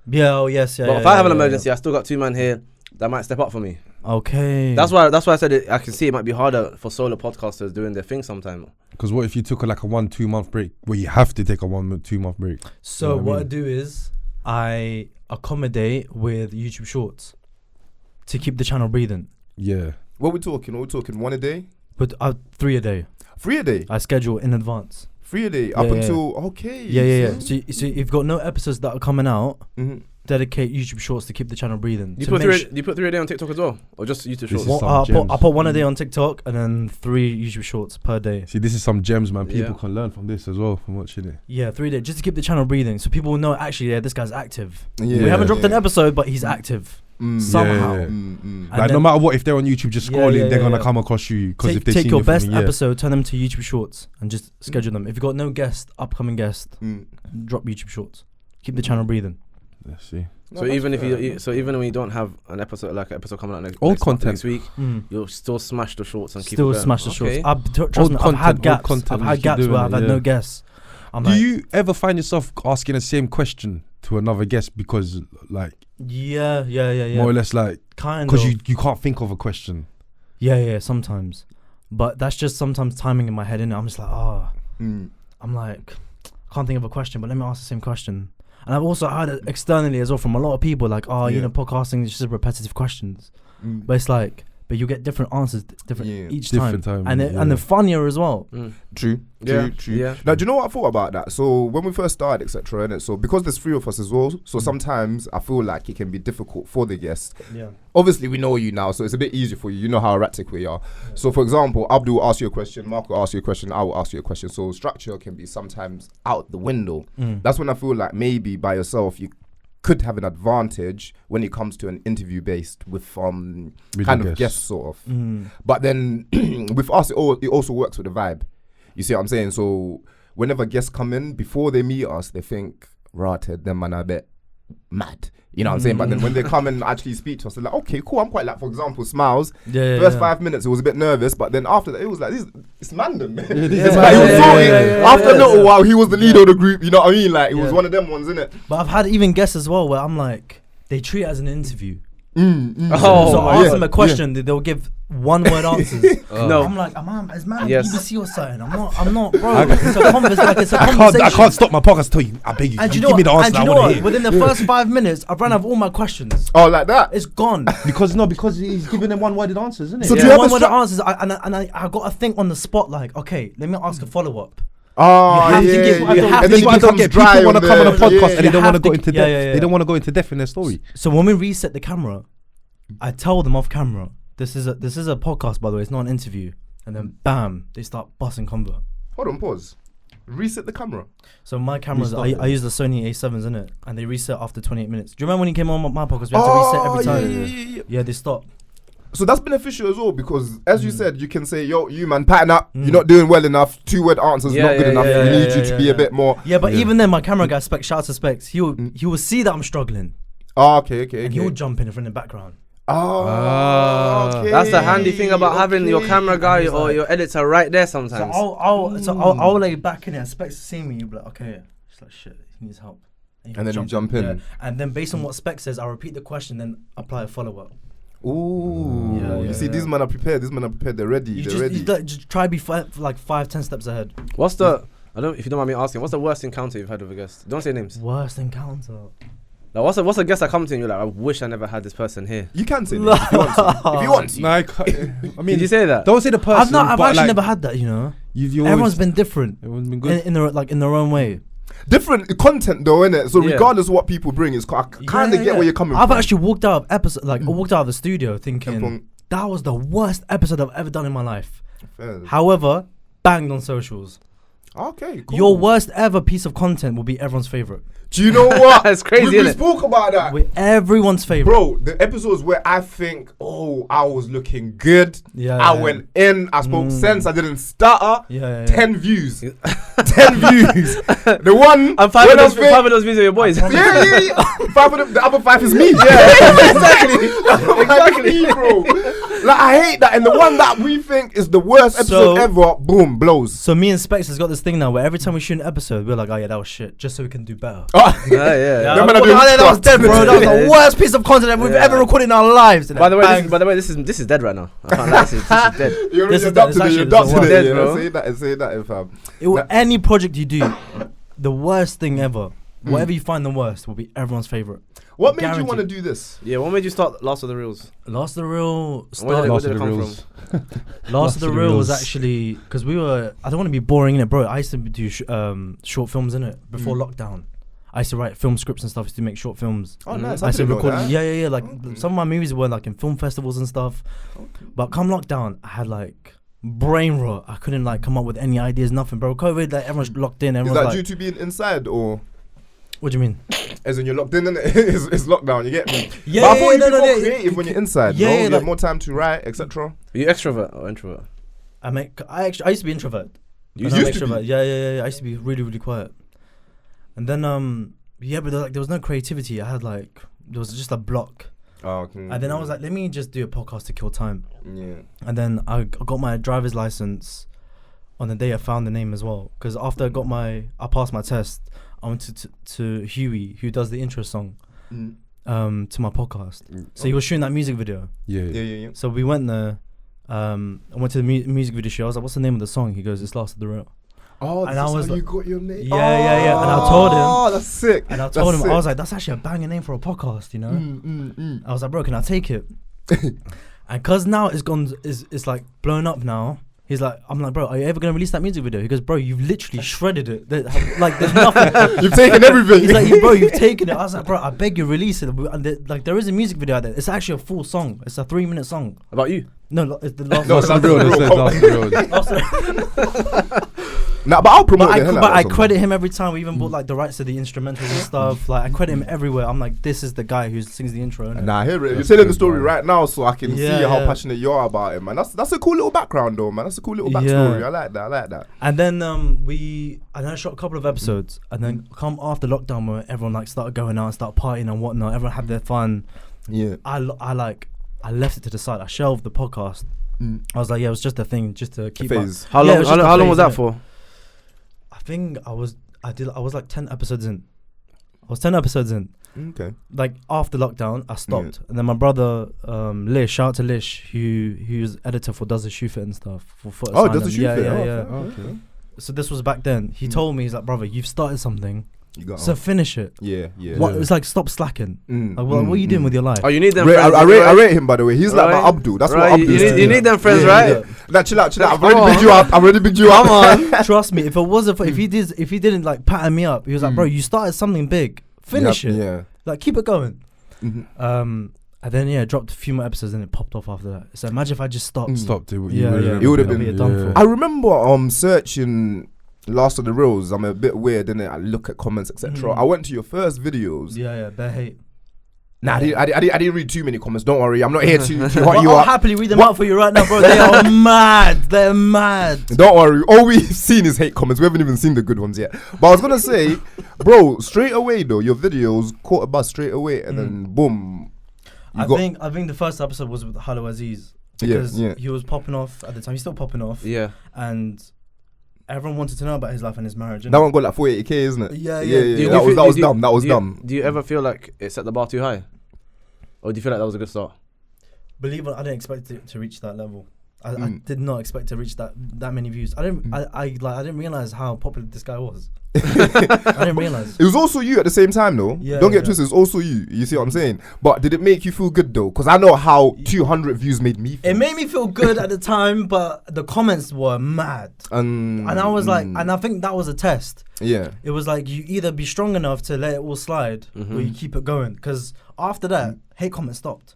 Speaker 1: Yeah. Oh yes. Yeah.
Speaker 2: But
Speaker 1: yeah,
Speaker 2: if I have an
Speaker 1: yeah,
Speaker 2: emergency, I still got two men here that might step up for me.
Speaker 1: yeah. Okay.
Speaker 2: That's why I said it. I can see it might be harder for solo podcasters doing their thing sometime.
Speaker 4: Because what if you took like a 1-2 month break? Well, you have to take a 1-2 month break.
Speaker 1: So
Speaker 4: You know what I
Speaker 1: what I
Speaker 4: mean?
Speaker 1: do is I accommodate with YouTube Shorts to keep the channel breathing.
Speaker 4: Yeah.
Speaker 3: What we talking? What we talking? 1 a day?
Speaker 1: But 3 a day.
Speaker 3: 3 a day?
Speaker 1: I schedule in advance.
Speaker 3: 3 a day? Up
Speaker 1: Yeah.
Speaker 3: until, okay.
Speaker 1: Yeah. So you've got no episodes that are coming out.
Speaker 3: Mhm.
Speaker 1: Dedicate YouTube Shorts to keep the channel breathing.
Speaker 2: Do you
Speaker 1: To
Speaker 2: put
Speaker 1: make
Speaker 2: three? Do you put 3 a day on TikTok as well, or just YouTube
Speaker 4: This
Speaker 2: shorts?
Speaker 4: is
Speaker 1: Well,
Speaker 4: some
Speaker 1: I
Speaker 4: gems.
Speaker 1: put 1 a day on TikTok and then 3 YouTube Shorts per day.
Speaker 4: See, this is some gems, man. People
Speaker 2: Yeah.
Speaker 4: can learn from this as well, from watching it.
Speaker 1: Yeah, 3 days just to keep the channel breathing, so people will know actually, yeah, this guy's active.
Speaker 3: Yeah.
Speaker 1: We haven't dropped an
Speaker 3: Yeah.
Speaker 1: episode, but he's active somehow.
Speaker 4: Yeah.
Speaker 1: And
Speaker 4: Like, no
Speaker 1: then
Speaker 4: matter what, if they're on YouTube just
Speaker 1: Yeah,
Speaker 4: scrolling,
Speaker 1: yeah,
Speaker 4: they're
Speaker 1: yeah,
Speaker 4: gonna
Speaker 1: yeah.
Speaker 4: come across you. Because if they
Speaker 1: take
Speaker 4: see
Speaker 1: your best
Speaker 4: yeah.
Speaker 1: episode, turn them to YouTube Shorts, and just schedule them. If you've got no guest, upcoming guest, drop YouTube Shorts. Keep the channel breathing.
Speaker 4: Let's see.
Speaker 2: So even if even when you don't have an episode coming out next
Speaker 4: Old
Speaker 2: next month,
Speaker 4: content.
Speaker 2: next week, you'll still smash the shorts and keep it
Speaker 1: Still
Speaker 2: going.
Speaker 1: smash the
Speaker 2: Okay.
Speaker 1: Shorts. Trust
Speaker 4: Old
Speaker 1: me, I've
Speaker 4: content,
Speaker 1: had
Speaker 4: old
Speaker 1: gaps.
Speaker 4: content,
Speaker 1: I've
Speaker 4: you
Speaker 1: had
Speaker 4: keep
Speaker 1: gaps
Speaker 4: doing
Speaker 1: where
Speaker 4: it,
Speaker 1: I've had
Speaker 4: yeah.
Speaker 1: no guests. I'm
Speaker 4: Do
Speaker 1: like,
Speaker 4: you ever find yourself asking the same question to another guest because, like,
Speaker 1: yeah.
Speaker 4: more or less, like,
Speaker 1: Kind
Speaker 4: because
Speaker 1: of.
Speaker 4: you can't think of a question?
Speaker 1: Yeah, sometimes. But that's just sometimes timing in my head, innit? I'm just like, I'm like, I can't think of a question, but let me ask the same question. And I've also heard it externally as well from a lot of people, like, you know, podcasting is just repetitive questions. But it's like, but you get different answers each
Speaker 4: Different
Speaker 1: time.
Speaker 4: time,
Speaker 1: And they're funnier as well.
Speaker 3: True.
Speaker 2: Yeah.
Speaker 3: Now, do you know what I thought about that? So when we first started, etc., innit? So because there's 3 of us as well, so sometimes I feel like it can be difficult for the guests.
Speaker 1: Yeah.
Speaker 3: Obviously, we know you now, so it's a bit easier for you. You know how erratic we are. Yeah. So, for example, Abdul will ask you a question, Mark will ask you a question, I will ask you a question. So structure can be sometimes out the window. That's when I feel like maybe by yourself you could have an advantage when it comes to an interview based with kind of guests sort of. But then with us, it also works with the vibe. You see what I'm saying? So whenever guests come in, before they meet us, they think, "Rotted, them man a bit mad." You know what I'm saying? But then when they come and actually speak to us, they're like, "Okay, cool. I'm quite like, for example, Smiles. First 5 minutes, it was a bit nervous, but then after that, it was like, it's Mandem. After a little while, he was the leader of the group. You know what I mean? Like, it was one of them ones, innit?
Speaker 1: But I've had even guests as well where I'm like, they treat it as an interview. So I ask them a question, they'll give one-word answers.
Speaker 2: No,
Speaker 1: I'm like, is man BBC or something? I'm not, bro. It's a conversation.
Speaker 4: I can't stop my podcast till you. I beg you.
Speaker 1: And
Speaker 4: Give me the answer I want to hear.
Speaker 1: Within the first 5 minutes, I've run out of all my questions.
Speaker 3: Oh, like that?
Speaker 1: It's gone.
Speaker 4: because he's giving them one-worded answers, isn't it?
Speaker 3: So do you have
Speaker 1: one-worded answers, I got to think on the spot. Like, okay, let me ask a follow-up.
Speaker 3: Oh,
Speaker 1: You have
Speaker 3: and
Speaker 1: to
Speaker 3: then
Speaker 1: give-
Speaker 3: it becomes
Speaker 4: People
Speaker 3: dry
Speaker 4: want
Speaker 3: on
Speaker 4: to come on a
Speaker 3: the-
Speaker 4: podcast
Speaker 3: yeah,
Speaker 4: and they don't
Speaker 1: have
Speaker 4: want to go
Speaker 1: to-
Speaker 4: into
Speaker 1: yeah,
Speaker 4: depth.
Speaker 1: yeah, yeah.
Speaker 4: They don't want to go into depth in their story.
Speaker 1: So when we reset the camera, I tell them off camera, this is a podcast, by the way, it's not an interview. And then bam, they start busting convo.
Speaker 3: Hold on, pause. Reset the camera.
Speaker 1: So my cameras, I
Speaker 4: Restart it.
Speaker 1: use the Sony A7s, innit? And they reset after 28 minutes. Do you remember when you came on my podcast? We had to reset every time. Yeah, they stop.
Speaker 3: So that's beneficial as well because, as you said, you can say, "Yo, you man, pattern up. You're not doing well enough. 2-word answers not good enough. We need you to be a bit more."
Speaker 1: Yeah, but even then, my camera guy, shout out to Specs, he will see that I'm struggling.
Speaker 3: Oh, okay.
Speaker 1: And he'll jump in from the background.
Speaker 3: Oh, okay.
Speaker 2: that's the handy thing about having your camera guy or your editor right there sometimes.
Speaker 1: So I'll lay back in it and Specs to see me. You'll be like, okay. She's like, shit, he needs help.
Speaker 3: And then you jump in.
Speaker 1: Yeah. And then based on what Specs says, I'll repeat the question, then apply a follow-up.
Speaker 3: Ooh. You see, these men are prepared. They're ready.
Speaker 1: You
Speaker 3: They're ready.
Speaker 1: just try to be like 5-10 steps ahead.
Speaker 2: What's the? If you don't mind me asking, what's the worst encounter you've had with a guest? Don't say names.
Speaker 1: Worst encounter.
Speaker 2: Like, what's a guest that comes to you and you're like, I wish I never had this person here.
Speaker 3: You can say that if you want to. If you want to.
Speaker 4: No, I mean,
Speaker 2: Did you say that?
Speaker 4: don't say the person.
Speaker 1: I've
Speaker 4: but
Speaker 1: actually
Speaker 4: like,
Speaker 1: never had that, you know.
Speaker 4: You've
Speaker 1: Everyone's been different
Speaker 4: Everyone's been good.
Speaker 1: in their own way.
Speaker 3: Different content though, innit? So
Speaker 2: Yeah.
Speaker 3: regardless of what people bring, I kind of get where you're coming
Speaker 1: I've
Speaker 3: from.
Speaker 1: actually walked out of episode, I walked out of the studio thinking
Speaker 3: from-
Speaker 1: that was the worst episode I've ever done in my life.
Speaker 3: Fair.
Speaker 1: However, banged on socials.
Speaker 3: Okay, cool.
Speaker 1: Your worst ever piece of content will be everyone's favorite.
Speaker 3: Do you know what?
Speaker 2: It's crazy,
Speaker 3: We
Speaker 2: innit?
Speaker 3: spoke about that.
Speaker 1: Everyone's favorite.
Speaker 3: Bro, the episodes where I think, I was looking good.
Speaker 1: Yeah,
Speaker 3: I
Speaker 1: yeah.
Speaker 3: went in, I spoke sense, I didn't stutter.
Speaker 1: Yeah.
Speaker 3: 10 views. 10 views. The one.
Speaker 2: I'm five of
Speaker 3: when I
Speaker 2: those
Speaker 3: think-
Speaker 2: videos with your boys.
Speaker 3: Yeah. 5 of them, the other 5 is me. Yeah, exactly. Me, bro. Like, I hate that. And the one that we think is the worst episode ever, boom, blows.
Speaker 1: So me and Specs has got this thing now where every time we shoot an episode, we're like, oh yeah, that was shit, just so we can do better.
Speaker 2: Yeah.
Speaker 3: Them man are doing
Speaker 1: that was dead, bro. That was
Speaker 3: Yeah.
Speaker 1: the worst piece of content that we've ever recorded in our lives.
Speaker 2: By the way, this is dead right now. I can't lie, this is dead.
Speaker 3: You're
Speaker 1: This
Speaker 3: already
Speaker 1: is
Speaker 3: adapted
Speaker 1: that-
Speaker 3: it. You're
Speaker 1: it's actually
Speaker 3: adapted
Speaker 2: dead,
Speaker 3: it.
Speaker 2: bro.
Speaker 3: Say that, fam.
Speaker 1: Any project you do, the worst thing ever, whatever you find the worst, will be everyone's favorite.
Speaker 3: What made you
Speaker 1: Guaranteed.
Speaker 3: want to do this?
Speaker 2: Yeah, what made you start Last of the Reels?
Speaker 1: Last of the Real
Speaker 2: Where
Speaker 1: started.
Speaker 2: did it come
Speaker 4: Reels.
Speaker 2: from?
Speaker 1: Last of the Real was
Speaker 4: Reels.
Speaker 1: actually because we were. I don't want to be boring in it, bro. I used to do short films in it before lockdown. I used to write film scripts and stuff. I used to make short films.
Speaker 3: Oh, nice.
Speaker 1: I used to
Speaker 3: didn't know
Speaker 1: record.
Speaker 3: that.
Speaker 1: Yeah. Like some of my movies were like in film festivals and stuff. But come lockdown, I had like brain rot. I couldn't like come up with any ideas, nothing, bro. COVID, like everyone's locked in.
Speaker 3: Is
Speaker 1: Everyone's
Speaker 3: that
Speaker 1: like,
Speaker 3: due to being inside or
Speaker 1: what do you mean?
Speaker 3: as in you're locked in, innit? it's lockdown, you get me?
Speaker 1: Yeah,
Speaker 3: But I thought you'd be more
Speaker 1: yeah.
Speaker 3: creative when you're inside,
Speaker 1: Yeah,
Speaker 3: no?
Speaker 1: yeah,
Speaker 3: You
Speaker 1: like-
Speaker 3: have more time to write, etc.
Speaker 2: Are you extrovert or introvert?
Speaker 1: I used to be introvert.
Speaker 2: You
Speaker 1: But now I'm
Speaker 3: used to be?
Speaker 1: extrovert. Yeah. I used to be really, really quiet. And then but there was no creativity. I had like there was just a block.
Speaker 3: Oh, okay.
Speaker 1: And then I was like, let me just do a podcast to kill time.
Speaker 3: Yeah.
Speaker 1: And then I got my driver's license on the day I found the name as well. Because after I passed my test, I went to Huey, who does the intro song, to my podcast. So he was shooting that music video.
Speaker 3: Yeah.
Speaker 1: So we went there. I went to the music video show. I was like, what's the name of the song? He goes, it's Last of the Real.
Speaker 3: Oh,
Speaker 1: And
Speaker 3: this
Speaker 1: I
Speaker 3: is
Speaker 1: was
Speaker 3: how
Speaker 1: like-
Speaker 3: you got your name.
Speaker 1: Yeah. And I told him.
Speaker 3: Oh, that's sick.
Speaker 1: And I told him,
Speaker 3: That's
Speaker 1: I was like, that's actually a banging name for a podcast, you know? I was like, bro, can I take it? And cause now it's like blown up now. He's like, I'm like, bro, are you ever gonna release that music video? He goes, bro, you've literally shredded it. Like, there's nothing.
Speaker 3: You've taken everything.
Speaker 1: He's like, bro, you've taken it. I was like, bro, I beg you, release it. And like, there is a music video out there. It's actually a full song. It's a 3-minute song.
Speaker 2: About you?
Speaker 1: No, it's the last.
Speaker 3: No,
Speaker 1: one.
Speaker 3: that's real. Nah, but I'll promote it.
Speaker 1: But I credit him every time. We even bought like the rights to the instrumentals and stuff. Like, I credit him everywhere. I'm like, this is the guy who sings the intro.
Speaker 3: Nah, hear it. You're telling the story right now, so I can see how passionate you are about it, man. That's a cool little background, though, man. That's a cool little backstory. I like that.
Speaker 1: And then I shot a couple of episodes, and then come after lockdown where everyone like started going out and started partying and whatnot. Everyone had their fun.
Speaker 3: Yeah.
Speaker 1: I left it to the side. I shelved the podcast. I was like, it was just a thing, just to keep up.
Speaker 2: How long was that for?
Speaker 1: I think I was like 10 episodes in. I was 10 episodes in.
Speaker 3: Okay.
Speaker 1: Like after lockdown, I stopped, and then my brother Lish, shout out to Lish, who's editor for Does the Shoe Fit and stuff for Foot
Speaker 3: Oh, Does the Shoe Fit?
Speaker 1: Yeah.
Speaker 3: Okay.
Speaker 1: So this was back then. He told me, he's like, brother, you've started something,
Speaker 3: so
Speaker 1: finish it.
Speaker 3: Yeah.
Speaker 1: It's like, stop slacking. Like, what are you doing with your life?
Speaker 2: Oh, you need them.
Speaker 3: I rate him, by the way. He's like my Abdul. That's what Abdul is.
Speaker 2: You need them friends, right?
Speaker 3: Nah, chill out. I've already bigged you up.
Speaker 1: Come on. Trust me. If it wasn't for, if he didn't like pattern me up, he was like, bro, you started something big. Finish it.
Speaker 3: Yeah.
Speaker 1: Like, keep it going. And then dropped a few more episodes and it popped off after that. So imagine if I just stopped.
Speaker 4: Stopped it.
Speaker 3: It would have been
Speaker 1: done for.
Speaker 3: I remember searching LastOfTheReals. I'm a bit weird, innit? I look at comments, etc. I went to your first videos.
Speaker 1: Yeah, bare hate.
Speaker 3: Nah, I didn't read too many comments. Don't worry, I'm not here to hot you
Speaker 1: I'll
Speaker 3: up.
Speaker 1: happily read them out for you right now, bro. They are mad. They're mad.
Speaker 3: Don't worry. All we've seen is hate comments. We haven't even seen the good ones yet. But I was gonna say, bro, straight away though, your videos caught a buzz straight away, and then boom.
Speaker 1: I think the first episode was with Halo Aziz because he was popping off at the time. He's still popping off.
Speaker 2: Yeah.
Speaker 1: And everyone wanted to know about his life and his marriage.
Speaker 3: That one got like 480k, isn't it?
Speaker 1: Yeah.
Speaker 3: That was dumb. That was dumb.
Speaker 2: Do you ever feel like it set the bar too high, or do you feel like that was a good start?
Speaker 1: Believe it, I didn't expect it to reach that level. I did not expect to reach that many views. I didn't realize how popular this guy was. I didn't realize.
Speaker 3: It was also you at the same time though.
Speaker 1: Yeah,
Speaker 3: Don't get twisted, it's also you. You see what I'm saying? But did it make you feel good though? Because I know how 200 views made me feel.
Speaker 1: It made me feel good at the time, but the comments were mad. And I was like, and I think that was a test.
Speaker 3: Yeah.
Speaker 1: It was like, you either be strong enough to let it all slide or you keep it going. Because after that, hate comments stopped.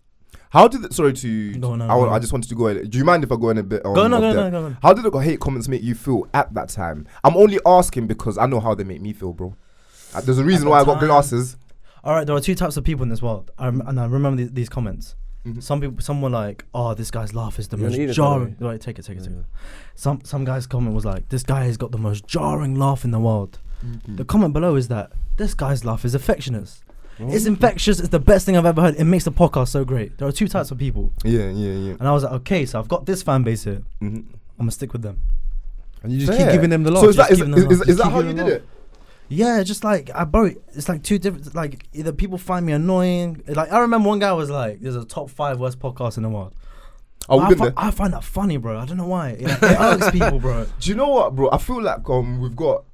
Speaker 3: How did it, sorry to,
Speaker 1: No.
Speaker 3: I just wanted to go in. Do you mind if I go in a bit?
Speaker 1: Go on.
Speaker 3: How did the hate comments make you feel at that time? I'm only asking because I know how they make me feel, bro. There's a reason why I got glasses.
Speaker 1: All right, there are two types of people in this world. And I remember these comments. Some were like, oh, this guy's laugh is the most jarring. Right, take it. Some guy's comment was like, this guy has got the most jarring laugh in the world. The comment below is that this guy's laugh is affectionate. It's infectious. It's the best thing I've ever heard. It makes the podcast so great. There are two types of people.
Speaker 3: Yeah.
Speaker 1: And I was like, okay, so I've got this fan base here. I'm gonna stick with them.
Speaker 4: And you just keep giving them the love.
Speaker 3: So is that how you did it?
Speaker 1: Yeah, just like it's like two different. Like either people find me annoying. Like I remember one guy was like, "There's a top 5 worst podcasts in the world." I find that funny, bro. I don't know why. It irks people, bro.
Speaker 3: Do you know what, bro? I feel like we've got.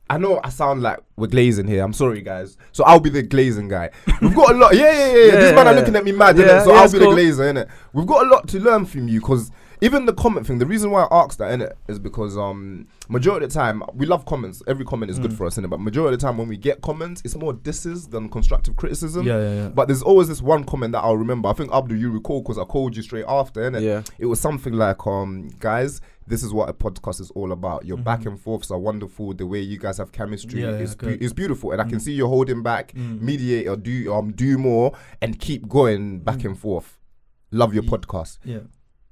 Speaker 3: I know I sound like we're glazing here. I'm sorry, guys. So I'll be the glazing guy. We've got a lot. Yeah. These men are looking at me mad, innit? So I'll be the glazer, innit? We've got a lot to learn from you because even the comment thing, the reason why I asked that, innit, is because majority of the time, we love comments. Every comment is good for us, innit? But majority of the time when we get comments, it's more disses than constructive criticism.
Speaker 1: Yeah.
Speaker 3: But there's always this one comment that I'll remember. I think, Abdul, you recall because I called you straight after, innit?
Speaker 2: Yeah.
Speaker 3: It was something like, guys, this is what a podcast is all about. Your back and forths are wonderful. The way you guys have chemistry is beautiful, and I can see you're holding back, mediate or do more, and keep going back and forth. Love your podcast.
Speaker 1: Yeah,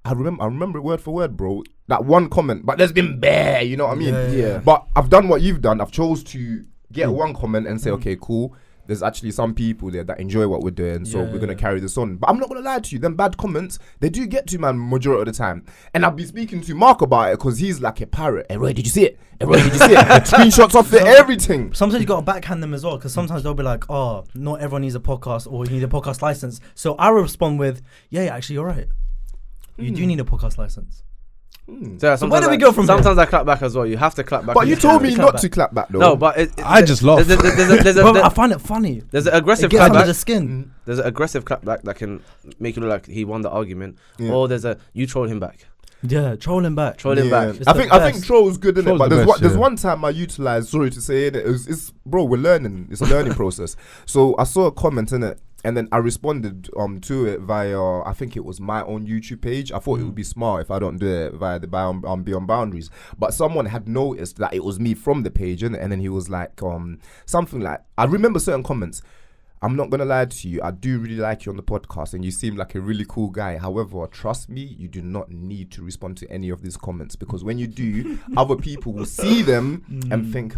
Speaker 3: I remember it word for word, bro. That one comment, but there's been bare. You know what I mean?
Speaker 1: Yeah.
Speaker 3: But I've done what you've done. I've chose to get one comment and say, okay, cool. There's actually some people there that enjoy what we're doing, so we're gonna carry this on. But I'm not gonna lie to you, them bad comments, they do get to man majority of the time. And I've been speaking to Mark about it because he's like a parrot. Hey Roy, did you see it? Screenshots of it, everything.
Speaker 1: Sometimes you gotta backhand them as well, because sometimes they'll be like, oh, not everyone needs a podcast or you need a podcast license. So I respond with, yeah, actually you're right. You do need a podcast license.
Speaker 2: So
Speaker 1: where do we go from here?
Speaker 2: Sometimes I clap back as well. You have to clap back.
Speaker 3: But you told me not to clap back though.
Speaker 2: No, but
Speaker 4: I just laugh.
Speaker 1: I find it funny.
Speaker 2: There's an aggressive
Speaker 1: It gets
Speaker 2: clap
Speaker 1: under
Speaker 2: back.
Speaker 1: the skin.
Speaker 2: There's an aggressive clap back that can make you look like he won the argument, or there's a you troll him back.
Speaker 1: Yeah, trolling back.
Speaker 2: Trolling back.
Speaker 1: It's
Speaker 3: I
Speaker 1: the
Speaker 3: think
Speaker 1: best.
Speaker 3: troll's good, innit?
Speaker 4: Troll's
Speaker 3: But
Speaker 4: the best,
Speaker 3: there's
Speaker 4: yeah.
Speaker 3: one time I utilized, sorry to say it, it's bro, we're learning. It's a learning process. So I saw a comment in it, and then I responded to it via, I think it was my own YouTube page. I thought it would be smart if I don't do it via the Beyond Boundaries. But someone had noticed that it was me from the page, innit? And then he was like, something like, I remember certain comments. I'm not gonna lie to you, I do really like you on the podcast and you seem like a really cool guy. However, trust me, you do not need to respond to any of these comments, because when you do, other people will see them and think,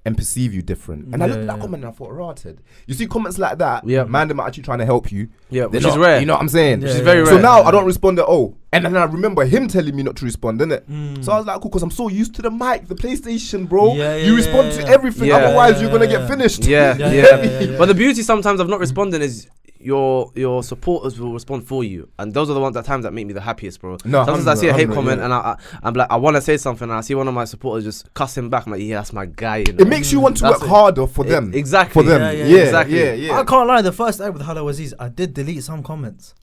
Speaker 3: and perceive you different. And I looked at that comment and I thought, rotted. You see comments like that, man, them are actually trying to help you.
Speaker 2: Yeah,
Speaker 3: They're
Speaker 2: which is
Speaker 3: not,
Speaker 2: rare.
Speaker 3: you know what I'm saying?
Speaker 2: Which is very
Speaker 3: So
Speaker 2: rare.
Speaker 3: now I don't respond at all. And then I remember him telling me not to respond, innit? So I was like, cool, because I'm so used to the mic, the PlayStation, bro. You respond to everything, otherwise you're gonna get finished.
Speaker 2: But the beauty sometimes of not responding is your supporters will respond for you, and those are the ones at times that make me the happiest, bro.
Speaker 3: No,
Speaker 2: sometimes I see a hate
Speaker 3: 100%,
Speaker 2: comment and I'm like, I want to say something, and I see one of my supporters just cuss him back. I'm like, yeah, that's my guy. You know?
Speaker 3: It makes you want to work harder for them.
Speaker 2: Exactly.
Speaker 3: For them.
Speaker 2: Exactly.
Speaker 1: I can't lie, the first day with Hello Aziz, I did delete some comments.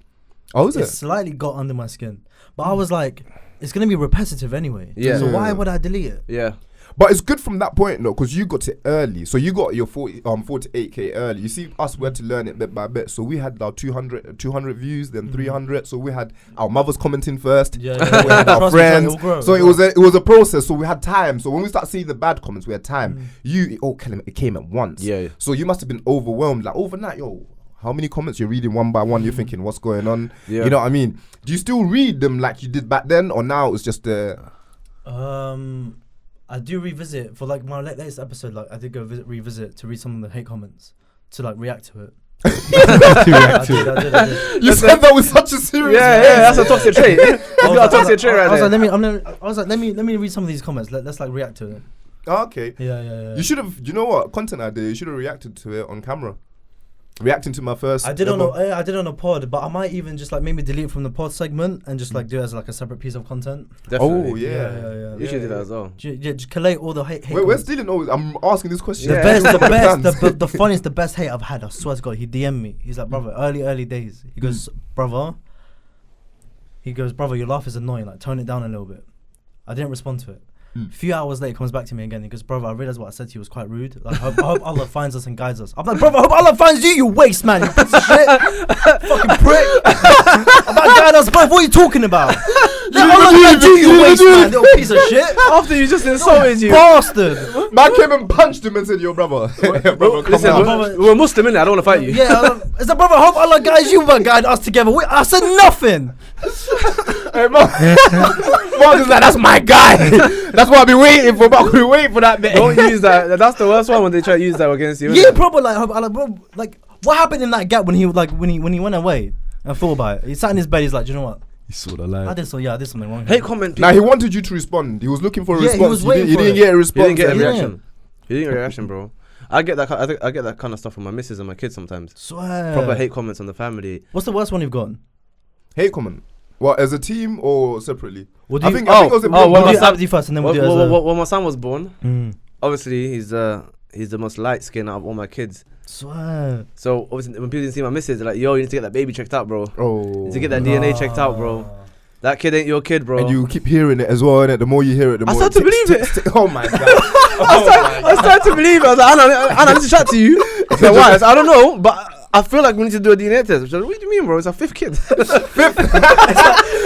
Speaker 3: Oh, is
Speaker 1: It
Speaker 3: it?
Speaker 1: slightly got under my skin. But I was like, it's going to be repetitive anyway.
Speaker 2: Yeah.
Speaker 1: So why would I delete it?
Speaker 2: Yeah.
Speaker 3: But it's good from that point, though, because you got it early. So you got your 48K early. You see, us, we had to learn it bit by bit. So we had our 200 views, then 300. So we had our mothers commenting first.
Speaker 1: Yeah,
Speaker 3: We had our
Speaker 1: Trust me,
Speaker 3: friends.
Speaker 1: it'll grow,
Speaker 3: So
Speaker 1: it'll
Speaker 3: it was a process. So we had time. So when we start seeing the bad comments, we had time. It came at once.
Speaker 2: Yeah.
Speaker 3: So you must have been overwhelmed. Like overnight, how many comments you're reading one by one? You're thinking, what's going on?
Speaker 2: Yeah.
Speaker 3: You know what I mean? Do you still read them like you did back then, or now it's just
Speaker 1: I do revisit for like my latest episode. Like I did go revisit to read some of the hate comments to like react to it. I did.
Speaker 3: You said that with such a serious.
Speaker 2: That's a toxic trait. You got a toxic trait right there.
Speaker 1: Let me read some of these comments. Let's like react to it.
Speaker 3: Oh, okay.
Speaker 1: Yeah.
Speaker 3: You should have. You know what content idea? You should have reacted to it on camera. Reacting to my first.
Speaker 1: I did on a pod, but I might even just like maybe delete from the pod segment and just like do it as like a separate piece of content.
Speaker 2: Definitely.
Speaker 3: Oh yeah.
Speaker 2: You should do that as well.
Speaker 1: Just collate all the hate.
Speaker 3: We're stealing all. I'm asking this question.
Speaker 1: The funniest, the best hate I've had. I swear to God, he DM'd me. He's like, brother, early days. He goes, brother, your laugh is annoying. Like, tone it down a little bit. I didn't respond to it. A few hours later, he comes back to me again. He goes, brother, I realized what I said to you was quite rude. Like, I hope Allah finds us and guides us. I'm like, brother, I hope Allah finds you, you waste man, you piece of shit. Fucking prick. About guiding us, bro, what are you talking about? Let Allah guide you waste man, little piece of shit.
Speaker 2: After you just insulted you.
Speaker 1: Bastard.
Speaker 3: Man came and punched him and said, "Yo, brother,
Speaker 2: Listen, we're Muslim, innit? I don't want to fight you.
Speaker 1: Yeah, it's like, brother, I hope Allah guides you, but guide us together. I said nothing.
Speaker 3: Hey, Mark is like, that's my guy. That's what I've been waiting for. But I've been waiting for that bit.
Speaker 2: Don't use that. That's the worst one when they try to use that against you.
Speaker 1: Yeah, probably like what happened in that gap when he went away and thought about it. He sat in his bed. He's like, do you know what?
Speaker 4: He saw the light.
Speaker 1: I did something wrong.
Speaker 2: Hate comment.
Speaker 3: Now he wanted you to respond. He was looking for a
Speaker 1: Yeah, he
Speaker 3: response.
Speaker 1: was waiting
Speaker 3: He
Speaker 1: for
Speaker 3: didn't
Speaker 1: it.
Speaker 3: get a response.
Speaker 2: He didn't get a
Speaker 1: Yeah.
Speaker 2: reaction. He didn't get a reaction, bro. I get that. I get that kind of stuff from my missus and my kids sometimes.
Speaker 1: Swear.
Speaker 2: Proper hate comments on the family.
Speaker 1: What's the worst one you've gotten?
Speaker 3: Hate comment. What, as a team or separately?
Speaker 1: What
Speaker 3: I
Speaker 1: do
Speaker 3: think
Speaker 1: you?
Speaker 3: it was a
Speaker 2: well,
Speaker 1: We'll
Speaker 2: my
Speaker 1: do
Speaker 2: son-
Speaker 1: Abdi first, and then we'll do it as a.
Speaker 2: When my son was born, obviously he's the most light skinned out of all my kids.
Speaker 1: Swear.
Speaker 2: So obviously when people didn't see my missus, they're like, yo, you need to get that baby checked out, bro.
Speaker 3: Oh.
Speaker 2: You need to get that DNA checked out, bro. That kid ain't your kid, bro.
Speaker 3: And you keep hearing it as well, innit? The more you hear it, the more.
Speaker 2: I start to believe it.
Speaker 3: Oh my god.
Speaker 2: I started to believe it. I was like, Anna, I need to chat to you. I said, why? I said, I don't know, but I feel like we need to do a DNA test. I said, what do you mean, bro? It's our 5th kid.
Speaker 3: It's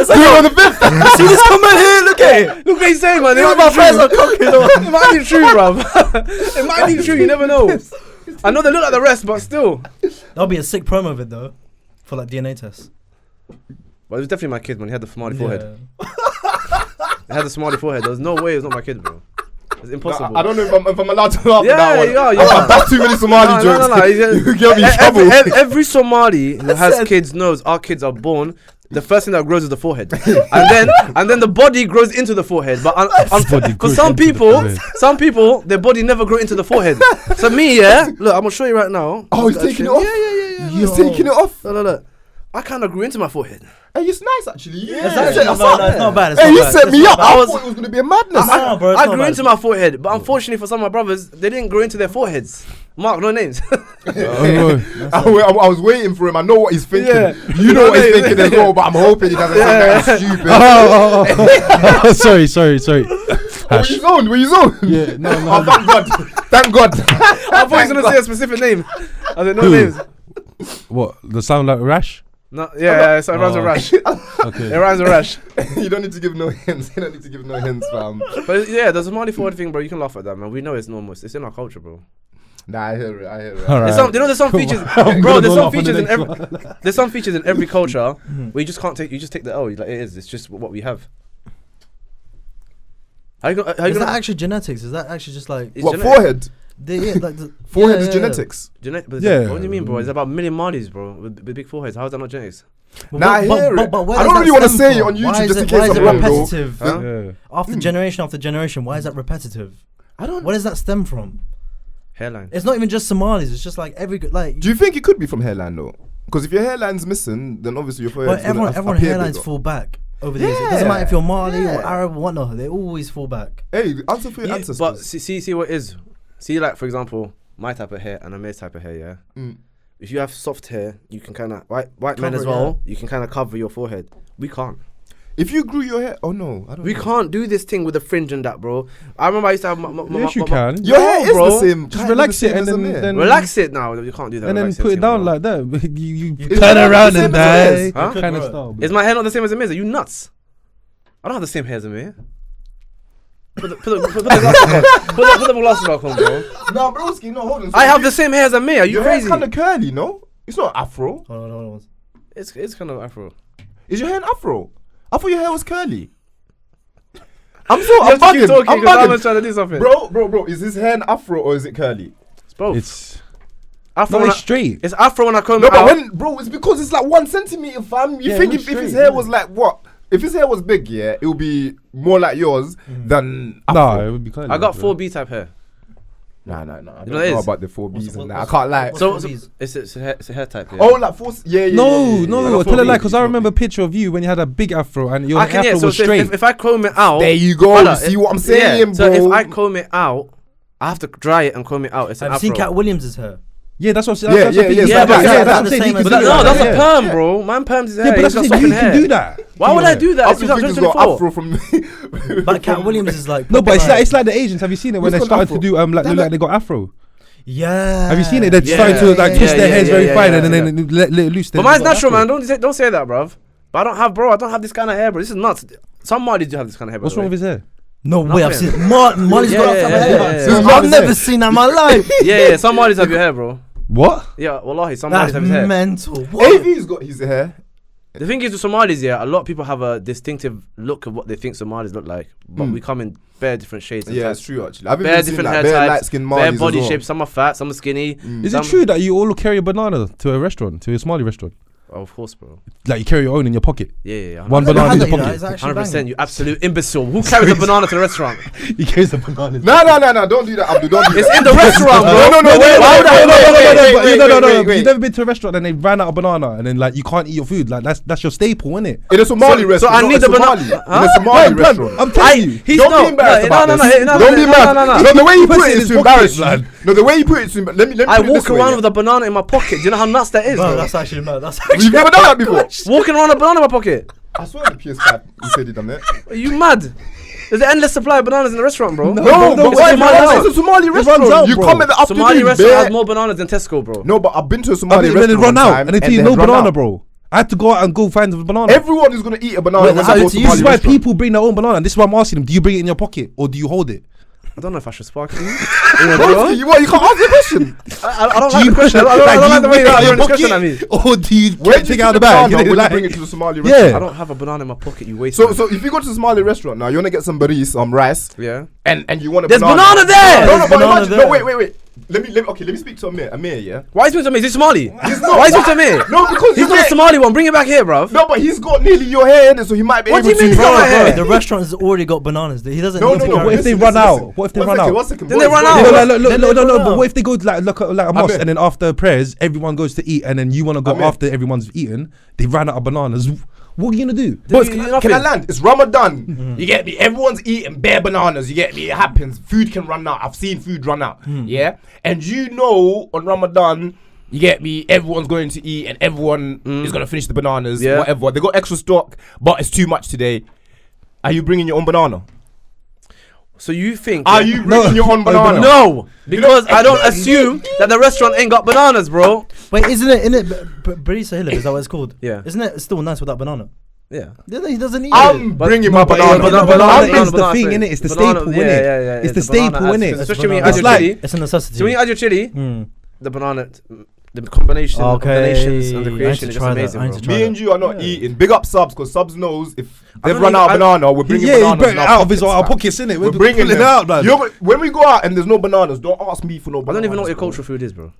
Speaker 3: like, on the 5th.
Speaker 1: See this comment here? Look at it.
Speaker 2: Look what he's saying, man. It
Speaker 1: My
Speaker 2: might be
Speaker 1: friends
Speaker 2: true.
Speaker 1: are cooking.
Speaker 2: It might be true, bruv. It might be true. You never know. I know they look like the rest, but still.
Speaker 1: That'll be a sick promo of it though, for like DNA tests.
Speaker 2: But it was definitely my kid, man. He had the Somali forehead. He had the Somali forehead. There was no way it was not my kid, bro. It's impossible.
Speaker 3: I don't know if I'm allowed to laugh
Speaker 2: Yeah,
Speaker 3: at that one.
Speaker 2: you are.
Speaker 3: That's too many Somali jokes.
Speaker 2: No.
Speaker 3: You get me in trouble.
Speaker 2: Every Somali who has kids knows our kids are born. The first thing that grows is the forehead, and then the body grows into the forehead. But for some people, their body never grow into the forehead. So me, look, I'm gonna show you right now.
Speaker 3: Oh, he's taking it off?
Speaker 2: Yeah.
Speaker 3: He's taking it off?
Speaker 2: No. I kind of grew into my forehead.
Speaker 3: Hey, it's nice actually. Yeah,
Speaker 1: It's not bad. It's
Speaker 3: Hey,
Speaker 1: not
Speaker 3: you
Speaker 1: bad.
Speaker 3: set
Speaker 1: It's
Speaker 3: me
Speaker 1: not
Speaker 3: up.
Speaker 1: bad.
Speaker 3: I thought it was gonna be a madness.
Speaker 1: Nah, bro, it's
Speaker 2: I
Speaker 1: not
Speaker 2: grew
Speaker 1: bad.
Speaker 2: into my forehead, but unfortunately for some of my brothers, they didn't grow into their foreheads. Mark, no names.
Speaker 3: I was waiting for him. I know what he's thinking.
Speaker 2: Yeah.
Speaker 3: You know what he's thinking as well, but I'm hoping he doesn't think that stupid.
Speaker 4: Sorry.
Speaker 3: Were you zoned?
Speaker 4: Yeah, no.
Speaker 3: Oh, thank God. Thank God.
Speaker 2: I thought he was gonna say a specific name. I said no
Speaker 4: Who?
Speaker 2: names.
Speaker 4: What? The sound like Rash?
Speaker 2: No, yeah, so it rhymes with rash. It
Speaker 4: Okay.
Speaker 2: rhymes with rash.
Speaker 3: You don't need to give no hints. You don't need to give no hints, fam.
Speaker 2: But yeah, the Somali forehead thing, bro. You can laugh at that, man. We know it's normal. It's in our culture, bro.
Speaker 3: Nah, I hear it.
Speaker 4: All right.
Speaker 2: There's some features,
Speaker 4: I'm
Speaker 2: bro.
Speaker 4: gonna
Speaker 2: There's
Speaker 4: go
Speaker 2: some
Speaker 4: off on the
Speaker 2: features in
Speaker 4: next
Speaker 2: every.
Speaker 4: one.
Speaker 2: There's some features in every culture where you just can't take. You just take the L. Like it is. It's just what we have. How you
Speaker 1: Is
Speaker 2: gonna?
Speaker 1: that actually genetics? Is that actually just like
Speaker 2: It's
Speaker 3: What,
Speaker 2: genetic.
Speaker 3: forehead?
Speaker 1: the
Speaker 3: Forehead is genetics.
Speaker 2: But
Speaker 4: Yeah.
Speaker 2: What do you mean, bro? There's about a million Malis, bro, with big foreheads. How is that not genetics?
Speaker 3: Nah, I hear it.
Speaker 1: But where
Speaker 3: I
Speaker 1: does
Speaker 3: don't
Speaker 1: that
Speaker 3: really want to
Speaker 1: stem
Speaker 3: say it
Speaker 1: from?
Speaker 3: on
Speaker 1: Why
Speaker 3: YouTube
Speaker 1: is
Speaker 3: just in
Speaker 1: it-
Speaker 3: case
Speaker 1: why is
Speaker 3: I'm
Speaker 1: it
Speaker 3: wrong, though.
Speaker 1: repetitive?
Speaker 2: Huh?
Speaker 4: Yeah.
Speaker 1: After generation, why is that repetitive?
Speaker 3: I don't.
Speaker 1: Where does that stem from?
Speaker 2: Hairline.
Speaker 1: It's not even just Somalis. It's just like like.
Speaker 3: Do you think it could be from hairline though? Because if your hairline's missing, then obviously your forehead's
Speaker 1: But everyone
Speaker 3: appear
Speaker 1: hairlines
Speaker 3: bigger.
Speaker 1: fall back over the years. It doesn't matter if you're Mali
Speaker 3: Yeah.
Speaker 1: or Arab or whatnot. They always fall back.
Speaker 3: Hey, answer for your ancestors.
Speaker 2: But see what it is. See, like for example, my type of hair and Amir's type of hair. Yeah.
Speaker 3: Mm.
Speaker 2: If you have soft hair, you can kind of white men
Speaker 1: Cover
Speaker 2: as
Speaker 1: it,
Speaker 2: well. You can kind of cover your forehead. We can't.
Speaker 3: If you grew your hair, oh no, I don't.
Speaker 2: We
Speaker 3: know.
Speaker 2: can't do this thing with the fringe and that, bro. I remember I used to have
Speaker 4: Yes, you can.
Speaker 3: Your hair is
Speaker 2: bro.
Speaker 3: the same.
Speaker 4: Just
Speaker 3: kinda
Speaker 4: relax
Speaker 3: the
Speaker 4: it
Speaker 3: same
Speaker 4: and
Speaker 3: as Amir.
Speaker 4: then
Speaker 2: Relax it now. You can't do that.
Speaker 4: and then
Speaker 2: Relax
Speaker 4: put it down
Speaker 2: bro.
Speaker 4: like that. You
Speaker 3: Is
Speaker 4: turn
Speaker 3: it
Speaker 4: around
Speaker 3: the
Speaker 4: and
Speaker 3: same as
Speaker 4: die.
Speaker 3: yours?
Speaker 2: Huh?
Speaker 4: Kind of
Speaker 1: Bro.
Speaker 4: style.
Speaker 2: Is my hair not the same as Amir's? Are you nuts? I don't have the same hair as Amir. Put the glasses back on, bro.
Speaker 3: No, broski, no, hold on.
Speaker 2: I have the same hair as Amir. Are you
Speaker 3: Your hair's
Speaker 2: crazy?
Speaker 3: kind of curly, no? It's not afro.
Speaker 1: Hold on.
Speaker 2: It's kind of afro.
Speaker 3: Is your hair an afro? I thought your hair was curly. I'm
Speaker 2: You have to keep
Speaker 3: bugging.
Speaker 2: talking
Speaker 3: I'm
Speaker 2: because I'm
Speaker 3: bugging.
Speaker 2: trying to do something.
Speaker 3: Bro, is his hair an afro or is it curly?
Speaker 2: It's both.
Speaker 4: It's
Speaker 2: afro.
Speaker 4: no,
Speaker 2: when
Speaker 4: it's
Speaker 2: I-
Speaker 4: straight.
Speaker 2: It's afro when I comb
Speaker 3: No,
Speaker 2: it
Speaker 3: but
Speaker 2: out.
Speaker 3: when, bro, it's because it's like 1 centimeter, fam. You
Speaker 4: Yeah,
Speaker 3: think
Speaker 4: it
Speaker 3: if
Speaker 4: looks
Speaker 3: his
Speaker 4: straight,
Speaker 3: hair
Speaker 4: yeah.
Speaker 3: was like what? If his hair was big, yeah, it would be more like yours than
Speaker 4: No,
Speaker 3: afro.
Speaker 4: it would be curly.
Speaker 2: I got
Speaker 4: bro.
Speaker 2: 4B type hair.
Speaker 3: Nah. I
Speaker 2: You
Speaker 3: don't
Speaker 2: know what it
Speaker 3: know
Speaker 2: is?
Speaker 3: about the 4Bs and that. I
Speaker 1: what's-
Speaker 3: can't lie.
Speaker 1: what's-
Speaker 2: So
Speaker 1: 4Bs?
Speaker 2: it's a hair type. Yeah.
Speaker 3: Oh, like 4. Yeah.
Speaker 4: No,
Speaker 3: I got
Speaker 4: tell her
Speaker 3: 4Bs.
Speaker 4: like, because I remember a picture of you when you had a big afro and your
Speaker 2: I can,
Speaker 4: afro
Speaker 2: yeah. So
Speaker 4: was straight.
Speaker 2: if I comb it out,
Speaker 3: There you go.
Speaker 2: Brother,
Speaker 3: You see what I'm saying,
Speaker 2: So
Speaker 3: bro?
Speaker 2: if I comb it out, I have to dry it and comb it out. It's an
Speaker 1: Have you
Speaker 2: afro.
Speaker 1: seen Cat Williams' hair?
Speaker 4: Yeah, that's what I'm
Speaker 3: Yeah,
Speaker 4: saying.
Speaker 3: yeah,
Speaker 2: yeah,
Speaker 4: that's
Speaker 2: but
Speaker 4: what
Speaker 2: yeah,
Speaker 4: I'm
Speaker 1: that's the
Speaker 4: saying.
Speaker 1: same
Speaker 4: He
Speaker 1: as
Speaker 4: can
Speaker 2: But
Speaker 4: do
Speaker 2: no,
Speaker 4: that.
Speaker 2: that's
Speaker 4: Yeah.
Speaker 2: a perm, bro. Man perms his hair.
Speaker 4: Yeah, but
Speaker 2: He's
Speaker 4: that's
Speaker 2: got
Speaker 4: the thing.
Speaker 2: softened
Speaker 4: You can
Speaker 2: hair.
Speaker 4: do that.
Speaker 2: Why would I do that?
Speaker 3: I
Speaker 2: It's
Speaker 3: think he's got
Speaker 2: 2024.
Speaker 3: afro from.
Speaker 1: But Cat Williams is like.
Speaker 4: No, but
Speaker 1: proper
Speaker 4: it's like the Asians. Have you seen it when
Speaker 3: Who's
Speaker 4: they
Speaker 3: got
Speaker 4: started to
Speaker 3: afro?
Speaker 4: do like look like they got afro?
Speaker 1: Yeah.
Speaker 4: Have you seen it? They're
Speaker 2: Yeah,
Speaker 4: starting to like
Speaker 2: yeah,
Speaker 4: twist their
Speaker 2: yeah,
Speaker 4: hairs
Speaker 2: yeah,
Speaker 4: very
Speaker 2: yeah,
Speaker 4: fine
Speaker 2: yeah,
Speaker 4: and then let it loose.
Speaker 2: But mine's natural, man. Don't say that, bruv. But I don't have this kind of hair, bro. This is nuts. Some Malis do have this kind of hair.
Speaker 4: What's wrong with his hair?
Speaker 1: No way, I've
Speaker 2: Nothing.
Speaker 1: seen Molly's
Speaker 2: Yeah,
Speaker 1: got
Speaker 2: yeah,
Speaker 1: some
Speaker 2: yeah,
Speaker 1: hair.
Speaker 2: yeah,
Speaker 3: yeah.
Speaker 1: I've
Speaker 3: His
Speaker 1: never
Speaker 3: hair.
Speaker 1: seen that in my life.
Speaker 2: Yeah, some Malis have your hair, bro.
Speaker 4: What?
Speaker 2: Yeah, wallahi, some Malis
Speaker 1: That's
Speaker 2: have his hair.
Speaker 1: mental. What?
Speaker 3: AV's got his hair.
Speaker 2: The thing is with Somalis, yeah, a lot of people have a distinctive look of what they think Somalis look like, but we come in bare different shades. And
Speaker 3: Yeah,
Speaker 2: types.
Speaker 3: it's true actually. I've
Speaker 2: Bare
Speaker 3: even seen
Speaker 2: different
Speaker 3: like
Speaker 2: hair
Speaker 3: bare light
Speaker 2: types,
Speaker 3: skinned
Speaker 2: bare
Speaker 3: Malis
Speaker 2: body
Speaker 3: as well.
Speaker 2: shapes. Some are fat, some are skinny.
Speaker 4: Is
Speaker 2: some-
Speaker 4: it true that you all carry a banana to a restaurant, to a Somali restaurant?
Speaker 2: Oh, of course, bro.
Speaker 4: Like you carry your own in your pocket?
Speaker 2: Yeah.
Speaker 4: One
Speaker 1: I don't
Speaker 4: banana in
Speaker 1: know
Speaker 4: your
Speaker 1: how that,
Speaker 4: pocket.
Speaker 1: you know, it's actually
Speaker 2: 100%.
Speaker 1: banging.
Speaker 2: You absolute imbecile. Who carries a banana to the restaurant?
Speaker 4: He carries the banana.
Speaker 3: No, don't do that, Abdul. Don't do
Speaker 2: It's
Speaker 3: that.
Speaker 2: in the restaurant, bro.
Speaker 3: No, wait,
Speaker 2: Why would I?
Speaker 3: wait.
Speaker 4: You've never been to a restaurant and they ran out of banana and then like you can't eat your food. Like that's your staple, isn't it?
Speaker 3: In a Somali
Speaker 2: So
Speaker 3: restaurant.
Speaker 2: I
Speaker 3: not
Speaker 2: need
Speaker 3: a
Speaker 2: the banana.
Speaker 3: Somali.
Speaker 2: Huh?
Speaker 3: In a Somali
Speaker 4: Blood,
Speaker 3: restaurant.
Speaker 4: I'm telling you.
Speaker 2: He's
Speaker 3: Don't
Speaker 2: not.
Speaker 3: be embarrassed about this.
Speaker 2: No,
Speaker 3: Don't be embarrassed. No, the way you put
Speaker 4: Puts
Speaker 3: it
Speaker 4: it in
Speaker 3: is
Speaker 4: his
Speaker 3: to
Speaker 4: pocket,
Speaker 3: embarrass you.
Speaker 4: blood.
Speaker 3: No, the way you put it to let me
Speaker 2: I
Speaker 3: put it
Speaker 2: walk
Speaker 3: this way,
Speaker 2: around
Speaker 3: yeah.
Speaker 2: with a banana in my pocket. Do you know how nuts that is,
Speaker 1: Bro,
Speaker 2: bro?
Speaker 1: that's actually mad. That's
Speaker 3: You've
Speaker 1: actually
Speaker 3: never done that before.
Speaker 2: Walking around with a banana in my pocket.
Speaker 3: I swear on the PS5 you said he done that.
Speaker 2: Are you mad? There's an endless supply of bananas in the restaurant, bro.
Speaker 3: No,
Speaker 4: no,
Speaker 3: but
Speaker 4: it's
Speaker 3: why?
Speaker 4: a Somali
Speaker 3: It's a Somali
Speaker 4: runs
Speaker 3: restaurant.
Speaker 4: out,
Speaker 3: You
Speaker 4: bro.
Speaker 3: come at the afternoon.
Speaker 2: Somali restaurant
Speaker 3: bare-
Speaker 2: has more bananas than Tesco, bro.
Speaker 3: No, but I've been to a
Speaker 4: And
Speaker 3: Somali
Speaker 4: then
Speaker 3: restaurant
Speaker 4: they run
Speaker 3: one
Speaker 4: out
Speaker 3: time
Speaker 4: and they tell
Speaker 3: they
Speaker 4: you no
Speaker 3: had run
Speaker 4: banana,
Speaker 3: out.
Speaker 4: bro. I had to go out and go find the banana.
Speaker 3: Everyone is gonna eat a banana
Speaker 1: Wait,
Speaker 3: when
Speaker 1: so
Speaker 3: they go
Speaker 1: it's
Speaker 3: to
Speaker 1: you-
Speaker 4: This
Speaker 3: Somali
Speaker 4: is why
Speaker 3: restaurant.
Speaker 4: people bring their own banana. And this is why I'm asking them: do you bring it in your pocket or do you hold it?
Speaker 2: I don't know if I should spark you.
Speaker 3: Bro, you can't answer the question.
Speaker 2: I don't
Speaker 4: Do
Speaker 2: like
Speaker 4: you
Speaker 2: the question. I don't like the way you're discussion at me.
Speaker 4: Or do you
Speaker 3: Where
Speaker 4: take
Speaker 3: do
Speaker 4: it
Speaker 3: you
Speaker 4: out
Speaker 3: get
Speaker 4: of the bag?
Speaker 3: banana when you
Speaker 4: Like-
Speaker 3: bring it to the Somali
Speaker 4: Yeah.
Speaker 3: restaurant?
Speaker 2: I don't have a banana in my pocket. You waste.
Speaker 3: So if you go to the Somali restaurant now, you wanna get some baris, rice,
Speaker 2: yeah.
Speaker 3: and you want a
Speaker 2: There's
Speaker 3: banana.
Speaker 2: banana there!
Speaker 3: No,
Speaker 1: There's
Speaker 3: but
Speaker 1: banana
Speaker 3: imagine,
Speaker 1: there.
Speaker 3: no, wait. Let me speak to Amir. Amir, yeah.
Speaker 2: Why is he to me? Is he Somali?
Speaker 3: He's not.
Speaker 2: Why is he to me?
Speaker 3: No, because
Speaker 2: He's not a Somali one. Bring it back here, bruv.
Speaker 3: No, but he's got nearly your hair in it, so he might be
Speaker 2: What
Speaker 3: able
Speaker 2: do you mean
Speaker 3: to.
Speaker 2: he's got my hair?
Speaker 1: The restaurant has already got bananas. He doesn't
Speaker 3: No,
Speaker 1: need
Speaker 3: no,
Speaker 1: to
Speaker 3: no.
Speaker 1: carry
Speaker 4: What if
Speaker 1: it.
Speaker 4: they run out? What if they run out?
Speaker 3: One second.
Speaker 2: Then they run out.
Speaker 4: No, but what if they go to like a mosque
Speaker 3: Amir.
Speaker 4: and then after prayers, everyone goes to eat and then you want to go
Speaker 3: Amir.
Speaker 4: after everyone's eaten? They ran out of bananas. What are you gonna do?
Speaker 3: Boys, can I land? It's Ramadan. You get me? Everyone's eating bare bananas. You get me? It happens. Food can run out. I've seen food run out. Yeah? And you know on Ramadan, you get me? Everyone's going to eat and everyone is going to finish the bananas.
Speaker 2: Yeah.
Speaker 3: Whatever. They got extra stock, but it's too much today. Are you bringing your own banana?
Speaker 2: So you think?
Speaker 3: Are you bringing your own banana?
Speaker 2: No, because I don't assume that the restaurant ain't got bananas, bro.
Speaker 1: Wait, isn't it Barista Hilib? Is that what it's called?
Speaker 2: Yeah.
Speaker 1: Isn't it still nice without banana?
Speaker 2: Yeah.
Speaker 1: He doesn't eat
Speaker 3: I'm
Speaker 1: it.
Speaker 3: bringing my banana.
Speaker 4: Banana is the thing, innit? It's the staple, innit?
Speaker 2: Yeah.
Speaker 4: It's the staple, innit?
Speaker 2: Especially when you
Speaker 1: It's
Speaker 2: add your
Speaker 1: like-
Speaker 2: chili.
Speaker 1: It's a necessity.
Speaker 2: So when you add your chili,
Speaker 1: Mm.
Speaker 2: the banana, the combination,
Speaker 1: Okay.
Speaker 2: the combinations and the
Speaker 1: I need
Speaker 2: creation
Speaker 1: to
Speaker 2: is just
Speaker 1: try that.
Speaker 2: amazing,
Speaker 1: I need
Speaker 2: bro.
Speaker 1: to try
Speaker 3: Me and you are not eating. Big up Subs, because Subs knows if they've
Speaker 2: don't
Speaker 3: run out of
Speaker 2: even-
Speaker 3: banana, we're bringing
Speaker 4: Yeah, he
Speaker 3: bananas
Speaker 4: brought it
Speaker 3: in our
Speaker 4: out of his
Speaker 3: pockets, fam.
Speaker 4: pockets, innit?
Speaker 3: We're bringing
Speaker 4: it
Speaker 3: them
Speaker 4: out, man.
Speaker 3: When we go out and there's no bananas, don't ask me for no
Speaker 2: I
Speaker 3: bananas.
Speaker 2: don't even know what your
Speaker 3: bro.
Speaker 2: cultural food is, bro.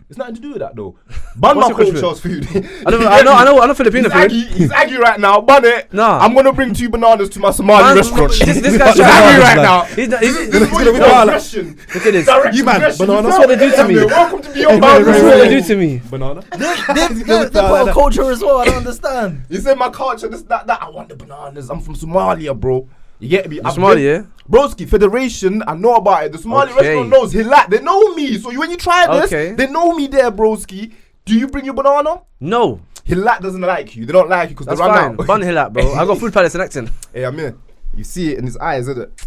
Speaker 3: It's nothing to do with that though. Bun
Speaker 2: What's
Speaker 3: my
Speaker 2: your cultural
Speaker 3: culture's food.
Speaker 2: I know Filipino food.
Speaker 3: He's aggy right now. Bun it.
Speaker 2: Nah.
Speaker 3: I'm gonna bring 2 bananas to my Somali
Speaker 2: Man,
Speaker 3: restaurant.
Speaker 2: this guy's
Speaker 3: He's aggy
Speaker 4: bananas,
Speaker 3: right
Speaker 4: man.
Speaker 3: now.
Speaker 2: He's
Speaker 3: This is what
Speaker 4: gonna
Speaker 3: you
Speaker 4: be
Speaker 3: call
Speaker 4: bananas.
Speaker 3: aggression.
Speaker 2: Look at this.
Speaker 3: Direct
Speaker 4: You man,
Speaker 3: aggression.
Speaker 4: bananas.
Speaker 3: You
Speaker 2: That's what they do to me.
Speaker 3: Welcome to Beyond
Speaker 2: That's
Speaker 3: Boundaries.
Speaker 2: what they do to me.
Speaker 3: Banana.
Speaker 1: They put a culture as well. I don't understand.
Speaker 3: You say my culture, this, that. I want the bananas. I'm from Somalia, bro. You get me? I've
Speaker 2: Somali,
Speaker 3: been-
Speaker 2: yeah?
Speaker 3: Broski, Federation, I know about it. The Somali
Speaker 2: Okay.
Speaker 3: restaurant knows. They know me. So when you try this,
Speaker 2: Okay.
Speaker 3: they know me there, broski. Do you bring your banana?
Speaker 2: No,
Speaker 3: Hilat doesn't like you. They don't like you because they
Speaker 2: that's
Speaker 3: run
Speaker 2: fine.
Speaker 3: out.
Speaker 2: Bun Hillat, bro. I got food palace and acting.
Speaker 3: Hey, Amir, you see it in his eyes, isn't it?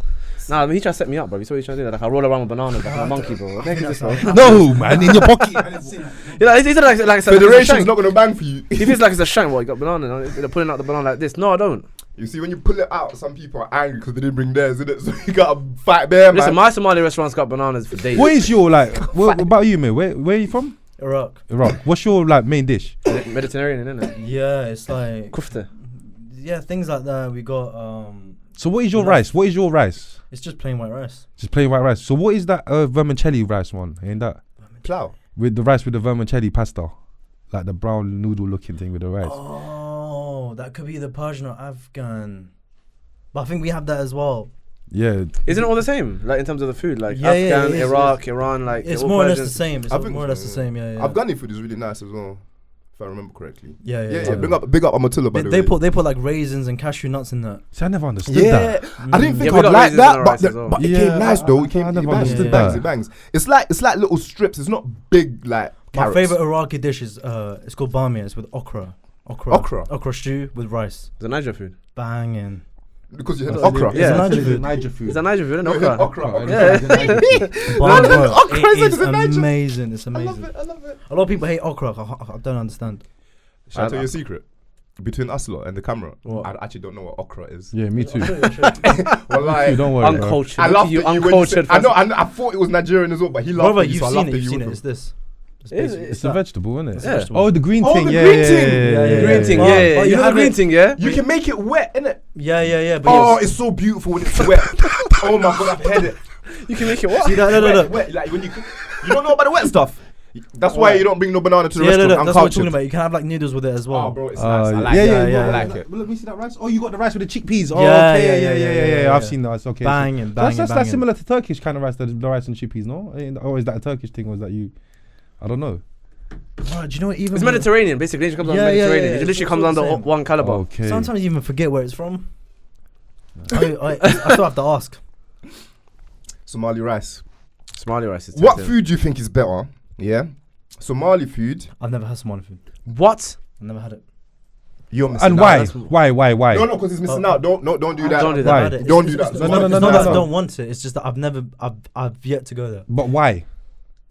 Speaker 2: Nah, he tried to set me up, bro. You saw what he's trying to do? Like I roll around with bananas like a monkey, bro.
Speaker 4: No, man, in your pocket.
Speaker 2: Yeah, he's like it's a
Speaker 3: Federation's
Speaker 2: shank.
Speaker 3: not gonna bang for you.
Speaker 2: He feels like it's a shank. What, you got banana? They're pulling out the banana like this. No, I don't.
Speaker 3: You see, when you pull it out, some people are angry because they didn't bring theirs, innit? So you gotta fight there,
Speaker 2: Listen,
Speaker 3: man.
Speaker 2: my Somali restaurant's got bananas for days.
Speaker 4: What is your like? What about you, man? Where are you from?
Speaker 1: Iraq.
Speaker 4: Iraq. What's your like main dish?
Speaker 2: Mediterranean, isn't it?
Speaker 1: Yeah, it's like
Speaker 2: Kufta.
Speaker 1: yeah, things like that. We got
Speaker 4: So what is your rice? What is your rice?
Speaker 1: it's just plain white rice.
Speaker 4: Just plain white rice. So what is that vermicelli rice one? Ain't that
Speaker 3: Plow.
Speaker 4: with the rice with the vermicelli pasta, like the brown noodle looking thing with the rice?
Speaker 1: Oh, that could be the Persian or Afghan. But I think we have that as well.
Speaker 4: Yeah.
Speaker 2: Isn't it all the same? Like in terms of the food, like
Speaker 1: Yeah, yeah,
Speaker 2: Afghan,
Speaker 1: it is,
Speaker 2: Iraq, Iran, like
Speaker 1: It's
Speaker 2: they're all
Speaker 1: more or less the
Speaker 2: Persians.
Speaker 1: same. It's
Speaker 3: I think
Speaker 1: more or less
Speaker 3: so,
Speaker 1: the same. Yeah, yeah.
Speaker 3: Afghani food is really nice as well, if I remember correctly.
Speaker 1: Yeah, yeah.
Speaker 3: Yeah,
Speaker 1: yeah.
Speaker 3: big up Amatullah, by
Speaker 1: They,
Speaker 3: the
Speaker 1: they
Speaker 3: way.
Speaker 1: put like raisins and cashew nuts in that.
Speaker 4: See, I never understood
Speaker 3: Yeah,
Speaker 4: that.
Speaker 3: I didn't think
Speaker 2: Yeah, we
Speaker 3: I'd
Speaker 2: got
Speaker 3: like
Speaker 2: raisins in
Speaker 3: that,
Speaker 2: our
Speaker 3: but,
Speaker 2: rice as well.
Speaker 3: but it
Speaker 4: Yeah,
Speaker 3: came nice though.
Speaker 4: I
Speaker 3: It came,
Speaker 4: never
Speaker 3: it bangs,
Speaker 4: understood
Speaker 3: it bangs,
Speaker 1: that.
Speaker 3: it bangs. It's like little strips. It's not big like
Speaker 1: My
Speaker 3: carrots.
Speaker 1: favorite Iraqi dish is it's called bamia. It's with okra. Okra stew with rice.
Speaker 2: It's a Niger food.
Speaker 1: Banging.
Speaker 3: because you had
Speaker 1: That's
Speaker 3: okra.
Speaker 2: Yeah.
Speaker 1: It's a Niger food.
Speaker 4: Niger food.
Speaker 2: It's a Niger food, isn't
Speaker 3: No,
Speaker 2: it?
Speaker 3: you had
Speaker 2: Okra.
Speaker 3: okra.
Speaker 2: Yeah.
Speaker 1: Bro,
Speaker 3: Okra
Speaker 1: it
Speaker 3: is
Speaker 1: is
Speaker 3: a Niger.
Speaker 1: amazing. It's
Speaker 3: I love
Speaker 1: amazing.
Speaker 3: it. I love it.
Speaker 1: A lot of people hate okra. I don't understand.
Speaker 3: Shall I tell you a secret? Between us lot and the camera,
Speaker 2: What?
Speaker 3: I actually don't know what okra is.
Speaker 4: Yeah, me too.
Speaker 3: Wallahi,
Speaker 4: Don't worry. bro.
Speaker 2: Uncultured.
Speaker 3: I
Speaker 2: Look
Speaker 3: laughed
Speaker 2: at you,
Speaker 3: at you when you
Speaker 2: uncultured.
Speaker 3: said, I thought it was Nigerian as well, but he laughed
Speaker 1: Brother,
Speaker 3: at you,
Speaker 1: you've
Speaker 3: so I
Speaker 1: seen
Speaker 3: laughed
Speaker 1: it.
Speaker 3: at
Speaker 1: You've
Speaker 3: you.
Speaker 1: seen it.
Speaker 3: innit?
Speaker 1: It's this. It's
Speaker 2: It is,
Speaker 1: basically-
Speaker 4: It's a vegetable, isn't it?
Speaker 2: Yeah.
Speaker 4: Oh, the green
Speaker 3: Oh,
Speaker 4: thing.
Speaker 3: the
Speaker 4: Yeah,
Speaker 3: green
Speaker 4: yeah,
Speaker 3: thing.
Speaker 4: yeah, yeah,
Speaker 1: Yeah,
Speaker 2: Green thing,
Speaker 1: But-
Speaker 2: yeah.
Speaker 1: but
Speaker 2: You
Speaker 1: you
Speaker 2: know the
Speaker 1: have
Speaker 2: green
Speaker 1: it-
Speaker 2: thing, yeah?
Speaker 3: You can make it wet, innit?
Speaker 1: Yeah. But
Speaker 3: Oh,
Speaker 1: yes.
Speaker 3: it's so beautiful when it's wet. Oh my god, I've had it.
Speaker 2: You can make it what?
Speaker 1: See that? Look.
Speaker 3: Wet, like when you don't know about the wet stuff. That's why you don't bring no banana to the
Speaker 1: Yeah,
Speaker 3: restaurant.
Speaker 1: look.
Speaker 3: I'm
Speaker 1: That's what we're talking
Speaker 3: cultured.
Speaker 1: about. You can have like noodles with it as well.
Speaker 3: Oh, bro, it's nice. I like
Speaker 4: yeah,
Speaker 3: it.
Speaker 4: yeah,
Speaker 1: yeah,
Speaker 3: I
Speaker 1: yeah.
Speaker 3: like it.
Speaker 4: Let me see that rice. Oh, you got the rice with the chickpeas. Oh,
Speaker 1: Yeah,
Speaker 4: okay, yeah. I've
Speaker 1: yeah.
Speaker 4: seen that. It's okay.
Speaker 1: Banging.
Speaker 4: That's similar to Turkish kind of rice, the rice and chickpeas, no? Or is that a Turkish thing, or is that you? I don't know.
Speaker 1: Bro, do you know what even?
Speaker 2: It's Mediterranean, basically. It just comes
Speaker 1: Yeah,
Speaker 2: under
Speaker 1: yeah,
Speaker 2: Mediterranean.
Speaker 1: yeah,
Speaker 2: It
Speaker 1: it's
Speaker 2: literally
Speaker 1: all
Speaker 2: comes
Speaker 1: the
Speaker 2: under
Speaker 1: same.
Speaker 2: one caliber.
Speaker 4: Okay.
Speaker 1: Sometimes you even forget where it's from. I still have to ask.
Speaker 3: Somali rice.
Speaker 2: Somali rice is
Speaker 3: What
Speaker 2: tempting.
Speaker 3: food do you think is better? Yeah, Somali food.
Speaker 1: I've never had Somali food.
Speaker 2: What?
Speaker 1: I've never had it.
Speaker 3: You're missing
Speaker 4: And
Speaker 3: out.
Speaker 4: why?
Speaker 2: that's-
Speaker 4: Why?
Speaker 3: No, because he's missing out. Don't do that.
Speaker 2: Don't do that.
Speaker 1: I've never
Speaker 4: Why?
Speaker 1: had it.
Speaker 3: Don't do
Speaker 1: It's-
Speaker 3: that.
Speaker 1: it's
Speaker 3: No,
Speaker 1: not-
Speaker 3: no,
Speaker 1: it's
Speaker 3: no,
Speaker 1: not
Speaker 3: no,
Speaker 1: that I
Speaker 3: no.
Speaker 1: don't want it. It's just that I've yet to go there.
Speaker 4: But why?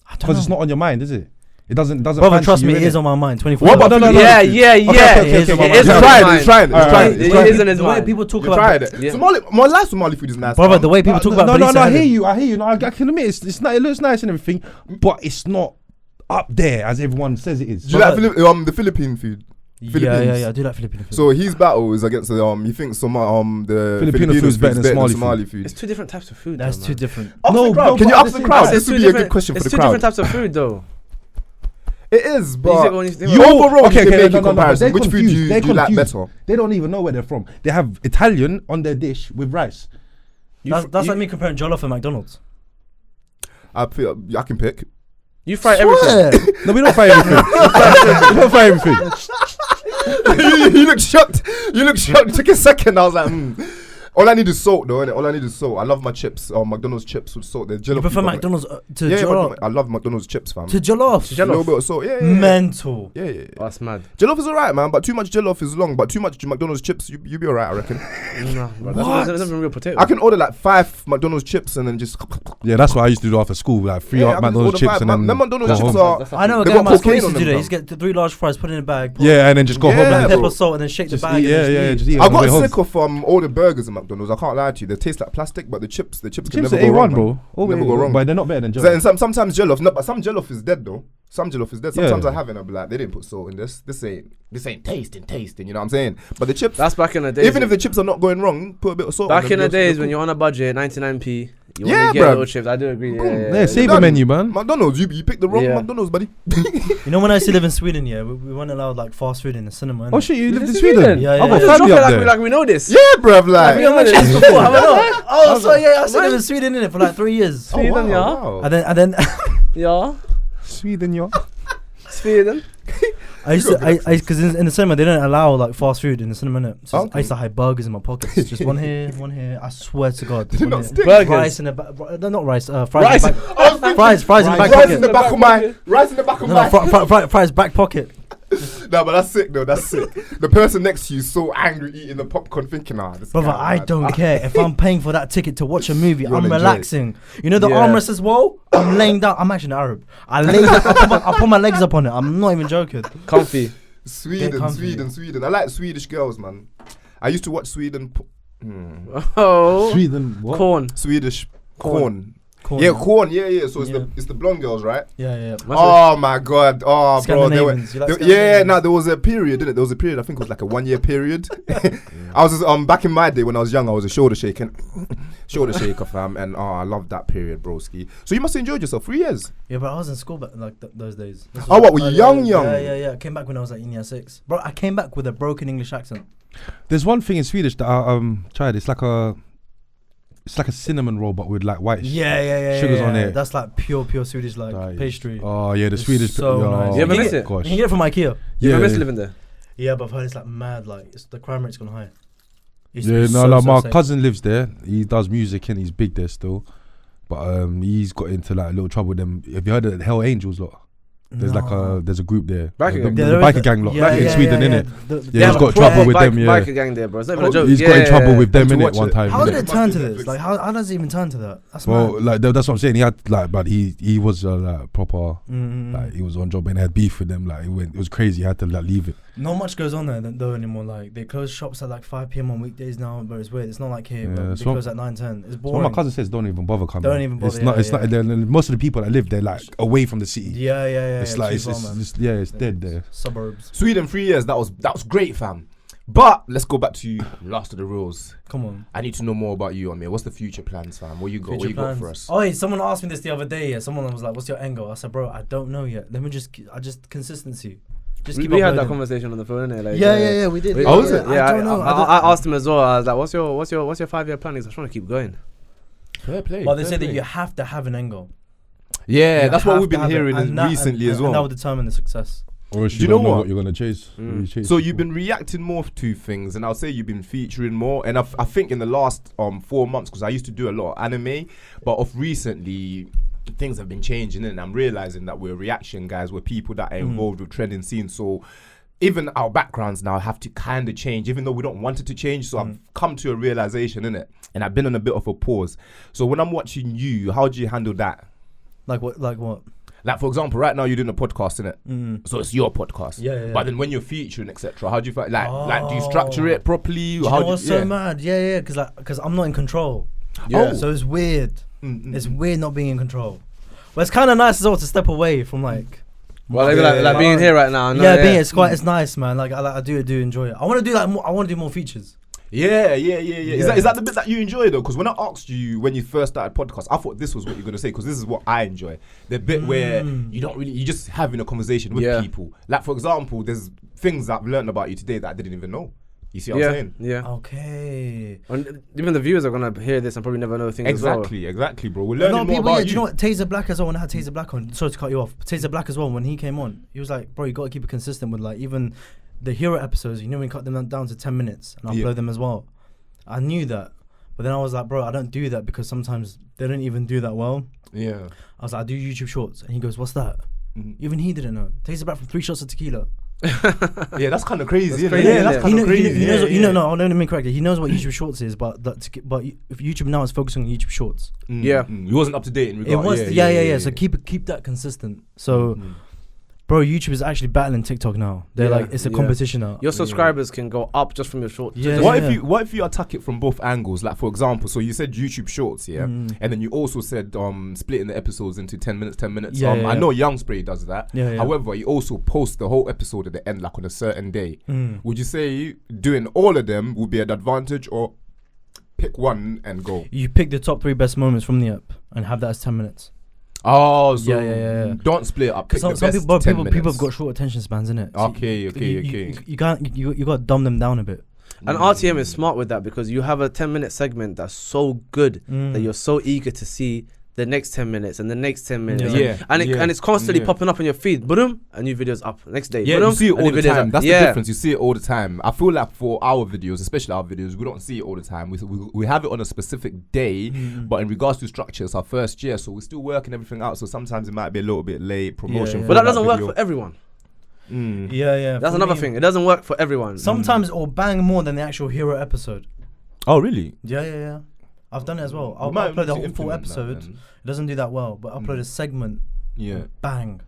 Speaker 1: I don't
Speaker 4: Because it's
Speaker 1: know.
Speaker 4: not on your mind, is it? It doesn't.
Speaker 1: Brother,
Speaker 4: fancy
Speaker 1: trust
Speaker 4: you,
Speaker 1: me, it
Speaker 4: innit?
Speaker 1: is on my mind. 24.
Speaker 3: What about
Speaker 4: No, no,
Speaker 3: Philippine
Speaker 2: Yeah,
Speaker 3: food?
Speaker 2: yeah.
Speaker 1: Okay,
Speaker 2: It
Speaker 1: okay,
Speaker 2: is
Speaker 1: okay,
Speaker 2: on
Speaker 1: okay.
Speaker 2: my
Speaker 3: He's
Speaker 2: mind.
Speaker 3: trying it.
Speaker 4: Alright,
Speaker 2: It
Speaker 4: alright.
Speaker 2: is in his
Speaker 1: The way
Speaker 2: mind.
Speaker 1: people talk
Speaker 3: You
Speaker 1: about
Speaker 3: tried it.
Speaker 2: Yeah.
Speaker 3: Somali, my last Somali food is nice.
Speaker 1: brother,
Speaker 3: fam.
Speaker 1: the way people talk about
Speaker 4: no,
Speaker 1: Barista
Speaker 4: I
Speaker 1: Heaven.
Speaker 4: hear you. No, I can admit it's not. It looks nice and everything, but it's not up there as everyone says it is.
Speaker 3: Do you like the Philippine food? Philippines.
Speaker 1: Yeah. I do like Filipino food.
Speaker 3: So his battle is against the he thinks the
Speaker 4: Filipino food's better than Somali
Speaker 3: food.
Speaker 2: It's two different types of food.
Speaker 1: That's
Speaker 2: though,
Speaker 1: too
Speaker 2: man.
Speaker 1: different.
Speaker 3: No,
Speaker 4: bro,
Speaker 3: can you
Speaker 4: but
Speaker 3: ask
Speaker 4: at
Speaker 3: the
Speaker 4: the
Speaker 3: crowd?
Speaker 4: same
Speaker 3: This
Speaker 2: It's
Speaker 3: would
Speaker 2: two
Speaker 3: be a
Speaker 2: different-
Speaker 3: good question for
Speaker 2: It's
Speaker 3: the
Speaker 2: two different
Speaker 3: crowd.
Speaker 2: types of food, though.
Speaker 3: It is,
Speaker 2: You
Speaker 3: but
Speaker 2: think when you think
Speaker 3: you
Speaker 2: about-
Speaker 3: overall
Speaker 4: Okay,
Speaker 3: you can make
Speaker 4: no,
Speaker 3: a comparison.
Speaker 4: they're
Speaker 3: Which food
Speaker 4: confused,
Speaker 3: do
Speaker 4: they're
Speaker 3: you like
Speaker 4: confused.
Speaker 3: better?
Speaker 4: They don't even know where they're from. They have Italian on their dish with rice.
Speaker 1: That's like me comparing Jollof and McDonald's.
Speaker 3: I can pick.
Speaker 2: You fry everything.
Speaker 4: No, we don't fry everything. We don't fry everything.
Speaker 3: You look shocked. You look shocked. It took a second. I was like, All I need is salt, though, innit? All I need is salt. I love my chips. McDonald's chips with salt.
Speaker 1: You prefer McDonald's to
Speaker 3: Yeah,
Speaker 1: Jollof?
Speaker 3: I love McDonald's chips, fam.
Speaker 1: To Jollof?
Speaker 3: A little bit of salt. Yeah.
Speaker 1: Mental.
Speaker 3: Yeah.
Speaker 2: Oh, that's mad.
Speaker 3: Jollof is alright, man, but too much jollof is long. But too much McDonald's chips, you be alright, I reckon.
Speaker 2: Nah, bro.
Speaker 1: What?
Speaker 2: That's not real potato.
Speaker 3: I can order like 5 McDonald's chips and then just.
Speaker 4: Yeah, that's what I used to do after school. Like 3
Speaker 3: I can
Speaker 4: McDonald's
Speaker 3: order
Speaker 4: chips
Speaker 3: 5.
Speaker 4: and then
Speaker 3: Them McDonald's
Speaker 4: go
Speaker 3: chips
Speaker 4: home.
Speaker 3: are.
Speaker 1: I know a
Speaker 3: They
Speaker 1: guy in
Speaker 3: got
Speaker 1: my school
Speaker 3: cocaine
Speaker 1: used to
Speaker 3: on
Speaker 1: do
Speaker 3: them,
Speaker 1: that.
Speaker 3: fam.
Speaker 1: He's get 3 large fries, put it in a bag.
Speaker 4: Yeah, and then just go
Speaker 3: Yeah,
Speaker 4: home.
Speaker 3: bro.
Speaker 4: And
Speaker 1: Pepper, salt, and then shake the
Speaker 4: just
Speaker 1: bag.
Speaker 4: eat,
Speaker 1: and
Speaker 4: just eat.
Speaker 3: I
Speaker 4: on the way
Speaker 3: got
Speaker 4: home.
Speaker 3: sick of all the burgers in McDonald's. I can't lie to you. They taste like plastic, but the chips can
Speaker 4: Chips
Speaker 3: never
Speaker 4: are
Speaker 3: go wrong,
Speaker 4: A1, bro.
Speaker 3: man. Never go wrong.
Speaker 4: But they're not better than
Speaker 3: So,
Speaker 4: Jollof.
Speaker 3: and sometimes jollof, no, but some jollof is dead though. Some jollof is dead. Sometimes
Speaker 4: Yeah.
Speaker 3: I have it and I'll be like, they didn't put salt in this. This ain't tasting. You know what I'm saying? But the chips,
Speaker 2: That's back in the days.
Speaker 3: even if the chips are not going wrong, put a bit of salt.
Speaker 2: Back
Speaker 3: on
Speaker 2: in
Speaker 3: them,
Speaker 2: the
Speaker 3: they're
Speaker 2: days
Speaker 3: cool.
Speaker 2: when you're on a budget, 99p, you
Speaker 3: Yeah,
Speaker 2: want to get
Speaker 3: bruv.
Speaker 2: little chips. I do agree.
Speaker 3: Boom.
Speaker 4: Yeah, save
Speaker 3: Done.
Speaker 4: a menu, man.
Speaker 3: McDonald's, you picked the wrong
Speaker 2: Yeah.
Speaker 3: McDonald's, buddy.
Speaker 1: You know when I used to live in Sweden, yeah, we weren't allowed like fast food in the cinema.
Speaker 4: Oh
Speaker 1: innit?
Speaker 4: shit, you lived in
Speaker 2: Sweden?
Speaker 4: Sweden?
Speaker 1: Yeah,
Speaker 4: I
Speaker 1: yeah,
Speaker 4: got
Speaker 1: yeah.
Speaker 2: Just
Speaker 4: family
Speaker 2: drop
Speaker 4: up
Speaker 2: it
Speaker 4: there.
Speaker 2: like we know this.
Speaker 3: Yeah, bruv, like.
Speaker 2: We haven't mentioned this before, have I not?
Speaker 1: Oh, so yeah, I used to live in Sweden innit, for like 3 years.
Speaker 2: Sweden, yeah.
Speaker 3: wow.
Speaker 1: And then
Speaker 2: Yeah.
Speaker 4: Sweden, yeah.
Speaker 2: Sweden.
Speaker 1: I used to, because in the cinema they don't allow like fast food in the cinema, innit? So
Speaker 3: Okay.
Speaker 1: I used to hide burgers in my pockets. Just one here. I swear to God.
Speaker 3: Did it
Speaker 1: one
Speaker 3: not
Speaker 1: here.
Speaker 3: stick?
Speaker 2: Burgers.
Speaker 1: Rice in the back. Not rice. Fries.
Speaker 2: Rice.
Speaker 1: In the back. Fries in the back
Speaker 3: Rice
Speaker 1: pocket.
Speaker 3: in the back of my. Rice in the back of
Speaker 1: No,
Speaker 3: my.
Speaker 1: fries back pocket.
Speaker 3: No, but that's sick though. That's sick. The person next to you is so angry eating the popcorn, thinking, this
Speaker 1: Brother,
Speaker 3: guy,
Speaker 1: I
Speaker 3: man."
Speaker 1: don't care. If I'm paying for that ticket to watch a movie,
Speaker 3: You'll
Speaker 1: I'm
Speaker 3: enjoy it.
Speaker 1: relaxing. You know the
Speaker 2: Yeah.
Speaker 1: armrest as well? I'm laying down. I'm actually Arab. I lay down. I put my legs up on it. I'm not even joking.
Speaker 2: Comfy.
Speaker 3: Sweden. I like Swedish girls, man. I used to watch Sweden.
Speaker 2: Oh.
Speaker 4: Sweden, what?
Speaker 2: Corn.
Speaker 3: Swedish corn.
Speaker 1: Corn.
Speaker 3: Yeah, corn. Yeah. So
Speaker 1: Yeah.
Speaker 3: it's the blonde girls, right?
Speaker 1: Yeah.
Speaker 3: Oh my god. Oh, bro. They were,
Speaker 1: Scandinavians. You like
Speaker 3: yeah.
Speaker 1: Scandinavians?
Speaker 3: No, there was a period, didn't it? There was a period. I think it was like a 1 year period. I was just, back in my day when I was young. I was a shoulder shaker, fam, and I loved that period, broski. So you must have enjoyed yourself 3 years.
Speaker 1: Yeah, but I was in school back like those days. This
Speaker 3: Oh,
Speaker 1: was
Speaker 3: what, were you
Speaker 1: early,
Speaker 3: young,
Speaker 1: early.
Speaker 3: young?
Speaker 1: Yeah. I came back when I was like in year 6. Bro, I came back with a broken English accent.
Speaker 4: There's one thing in Swedish that I tried. It's like a cinnamon roll, but with like white sugars on it.
Speaker 1: That's like pure Swedish like
Speaker 4: That is-
Speaker 1: pastry.
Speaker 4: Oh yeah, the
Speaker 1: It's
Speaker 4: Swedish.
Speaker 1: so nice.
Speaker 2: You ever
Speaker 1: can
Speaker 2: miss
Speaker 1: get-
Speaker 2: it?
Speaker 4: Gosh.
Speaker 1: You can get it from IKEA.
Speaker 2: You
Speaker 4: Yeah,
Speaker 2: ever miss
Speaker 4: yeah.
Speaker 2: living there?
Speaker 1: Yeah, but I've heard it's like mad. Like the crime rate's gone high. Used to
Speaker 4: Yeah,
Speaker 1: be
Speaker 4: no,
Speaker 1: so
Speaker 4: my
Speaker 1: safe.
Speaker 4: cousin lives there. He does music and he's big there still. But he's got into like a little trouble with them. Have you heard of the Hell Angels lot? There's
Speaker 1: No.
Speaker 4: there's a group there.
Speaker 2: Biker gang.
Speaker 4: The
Speaker 1: there is
Speaker 4: biker
Speaker 1: the-
Speaker 4: gang lot.
Speaker 1: yeah,
Speaker 4: Back in
Speaker 1: yeah,
Speaker 4: Sweden,
Speaker 1: yeah,
Speaker 4: innit?
Speaker 1: The-
Speaker 4: Yeah, he's got trouble with them, yeah.
Speaker 2: Biker gang there, bro. It's not even a joke.
Speaker 4: He's got in trouble
Speaker 2: Yeah.
Speaker 4: with them
Speaker 3: To
Speaker 4: in it
Speaker 3: watch
Speaker 4: one
Speaker 3: it.
Speaker 4: time.
Speaker 1: How did
Speaker 4: innit?
Speaker 1: it turn to
Speaker 3: Must be
Speaker 1: this?
Speaker 3: Netflix.
Speaker 1: Like, how does it even turn to that? That's
Speaker 4: Well,
Speaker 1: mad.
Speaker 4: like that's what I'm saying. He had like, but he was like proper.
Speaker 1: Mm.
Speaker 4: Like he was on job and had beef with them. Like it was crazy. He had to like leave it.
Speaker 1: Not much goes on there though anymore. Like they close shops at like 5 p.m. on weekdays now, but it's weird. It's not like here.
Speaker 4: Yeah,
Speaker 1: But they
Speaker 4: so-
Speaker 1: close at 9-10. It's
Speaker 4: So
Speaker 1: boring.
Speaker 4: my cousin says don't even bother coming.
Speaker 1: Don't even bother,
Speaker 4: It's not.
Speaker 1: yeah,
Speaker 4: It's not.
Speaker 1: yeah.
Speaker 4: Most of the people that live there like away from the city.
Speaker 1: Yeah.
Speaker 4: It's like
Speaker 1: too
Speaker 4: it's
Speaker 1: far, man.
Speaker 4: it's dead there.
Speaker 1: Suburbs.
Speaker 3: Sweden 3 years. That was great, fam. But let's go back to Last of the Reels.
Speaker 1: Come on.
Speaker 3: I need to know more about you, Amir. What's the future plans, fam? What you got? What you got for us?
Speaker 1: Oh, wait, someone asked me this the other day. Yeah, someone was like, "What's your end goal?" I said, "Bro, I don't know yet. Let me just consistency. Just keep
Speaker 2: We had that
Speaker 1: uploading."
Speaker 2: conversation on the phone, innit? Like,
Speaker 1: Yeah, we did.
Speaker 3: Oh, is it?
Speaker 2: Yeah,
Speaker 1: I don't know.
Speaker 2: I asked him as well. I was like, "What's your 5-year plan?" He's like, "I'm trying to keep going."
Speaker 3: Fair play.
Speaker 1: Well, they
Speaker 3: fair
Speaker 1: say that
Speaker 3: play.
Speaker 1: you have to have an end goal.
Speaker 3: Yeah,
Speaker 1: You
Speaker 3: that's what
Speaker 1: have
Speaker 3: we've
Speaker 1: to
Speaker 3: been
Speaker 1: have it,
Speaker 3: hearing
Speaker 1: and that-
Speaker 3: recently as
Speaker 1: And that
Speaker 3: well.
Speaker 1: will determine the success.
Speaker 4: Or else
Speaker 3: Do
Speaker 4: you
Speaker 3: you
Speaker 4: don't
Speaker 3: know
Speaker 4: know
Speaker 3: what?
Speaker 4: what you're gonna chase.
Speaker 2: Mm.
Speaker 4: What you chase
Speaker 3: So you've
Speaker 4: before.
Speaker 3: been reacting more to things, and I'll say you've been featuring more. And I think in the last 4 months, because I used to do a lot of anime, but of recently things have been changing, and I'm realizing that we're reaction guys. We're people that are involved with trending scenes. So even our backgrounds now have to kind of change, even though we don't want it to change. So I've come to a realization in it, and I've been on a bit of a pause. So when I'm watching you, how do you handle that?
Speaker 1: Like what?
Speaker 3: Like, for example, right now you're doing a podcast, innit? So it's your podcast.
Speaker 1: Yeah.
Speaker 3: But then when you're featuring, etc., how do you find, like, do you structure it properly?
Speaker 1: Do you
Speaker 3: How
Speaker 1: know what's
Speaker 3: yeah.
Speaker 1: so mad? Yeah, because I'm not in control.
Speaker 2: Yeah.
Speaker 1: So it's weird.
Speaker 3: Mm.
Speaker 1: It's weird not being in control. But it's kind of nice as well to step away from like
Speaker 2: Well, like being here right now.
Speaker 1: Yeah, being it's nice, man. Like I do enjoy it. I want to do more. I want to do more features.
Speaker 3: Yeah. Is that the bit that you enjoy though? Because when I asked you when you first started podcast, I thought this was what you're gonna say because this is what I enjoy. The bit where you just having a conversation with people. Like for example, there's things I've learned about you today that I didn't even know. You see what I'm saying?
Speaker 2: Yeah.
Speaker 1: Okay.
Speaker 2: And even the viewers are gonna hear this and probably never know things
Speaker 3: Exactly, bro. We're learning more
Speaker 1: people,
Speaker 3: about
Speaker 1: you. Do you know what? Taser Black as well. When I had Taser Black on, sorry to cut you off. Taser Black as well. When he came on, he was like, "Bro, you gotta keep it consistent with like even the hero episodes. You know, we cut them down to 10 minutes and upload them as well." I knew that, but then I was like, "Bro, I don't do that because sometimes they don't even do that well."
Speaker 3: Yeah.
Speaker 1: I was like, "I do YouTube Shorts," and he goes, "What's that?" Even he didn't know. Taser Black from 3 shots of tequila.
Speaker 3: Yeah, that's kind of crazy.
Speaker 2: That's crazy,
Speaker 3: Yeah, that's kind of crazy.
Speaker 1: He knows. No, let me correct it. He knows what YouTube Shorts is, but if YouTube now is focusing on YouTube Shorts.
Speaker 3: He wasn't up to date in regard.
Speaker 1: It was. Yeah. So keep that consistent. So. Bro, YouTube is actually battling TikTok now. They're like, it's a competition now.
Speaker 2: Your subscribers can go up just from your short.
Speaker 3: What if you attack it from both angles? Like for example, so you said YouTube Shorts, and then you also said splitting the episodes into 10 minutes. I know Young Spray does that. However, you also post the whole episode at the end, like on a certain day. Would you say doing all of them would be an advantage, or pick one and go?
Speaker 1: You pick the top 3 best moments from the app and have that as 10 minutes.
Speaker 3: Oh, so don't split it up.
Speaker 1: Because some people have got short attention spans, innit? So
Speaker 3: Okay.
Speaker 1: You got to dumb them down a bit.
Speaker 2: And RTM is smart with that because you have a 10-minute segment that's so good that you're so eager to see the next 10 minutes and the next 10 minutes. And it's constantly popping up on your feed. Boom, a new video's up. Next day.
Speaker 3: Yeah,
Speaker 2: boom,
Speaker 3: you see it all the time.
Speaker 2: Up.
Speaker 3: That's the difference. You see it all the time. I feel like for our videos, especially our videos, we don't see it all the time. We have it on a specific day, but in regards to structure, it's our first year, so we're still working everything out. So sometimes it might be a little bit late promotion.
Speaker 2: But that doesn't work for everyone.
Speaker 1: Yeah.
Speaker 2: That's another thing. It doesn't work for everyone.
Speaker 1: Sometimes it'll bang more than the actual hero episode.
Speaker 3: Oh, really?
Speaker 1: Yeah. I've done it as well. I'll upload the whole full episode. It doesn't do that well, but upload a segment. Yeah. Bang.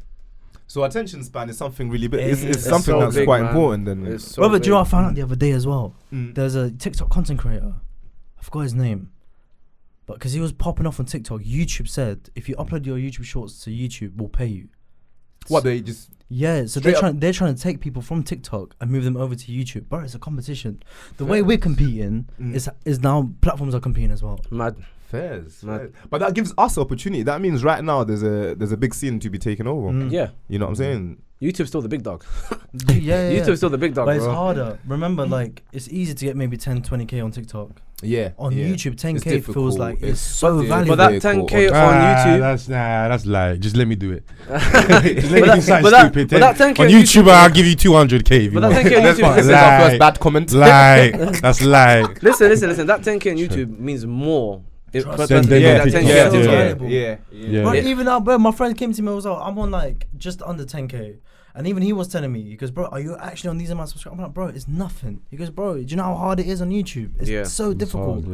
Speaker 3: So attention span is something really big. It's something that's quite important. Then,
Speaker 1: Brother, do you know what I found out the other day as well? There's a TikTok content creator. I forgot his name. But because he was popping off on TikTok, YouTube said, if you upload your YouTube shorts to YouTube, we'll pay you.
Speaker 3: What, they just...
Speaker 1: Yeah, so they're trying to take people from TikTok and move them over to YouTube. Bro, it's a competition. The way we're competing is now platforms are competing as well.
Speaker 2: Mad.
Speaker 3: Fairs. But that gives us opportunity. That means right now there's a big scene to be taken over.
Speaker 2: Yeah.
Speaker 3: You know what I'm saying?
Speaker 2: YouTube's still the big dog.
Speaker 1: YouTube's
Speaker 2: still the big dog,
Speaker 1: but it's harder. Remember, like, it's easy to get maybe 10, 20k on TikTok.
Speaker 3: On
Speaker 1: YouTube, 10k feels like it's so valuable.
Speaker 2: But that 10k on YouTube,
Speaker 4: that's like, just let me do it. Just let me do something stupid.
Speaker 2: But that 10k
Speaker 4: on YouTube, I'll give you 200k.
Speaker 2: But that 10k on YouTube,
Speaker 3: this is our first bad comment.
Speaker 4: That's like.
Speaker 2: Listen. That 10k on YouTube means more.
Speaker 1: Bro, even now, bro, my friend came to me and was like, I'm on like just under 10k. And even he was telling me, he goes, bro, are you actually on these amounts of subscribers? I'm like, bro, it's nothing. He goes, bro, do you know how hard it is on YouTube? It's so difficult.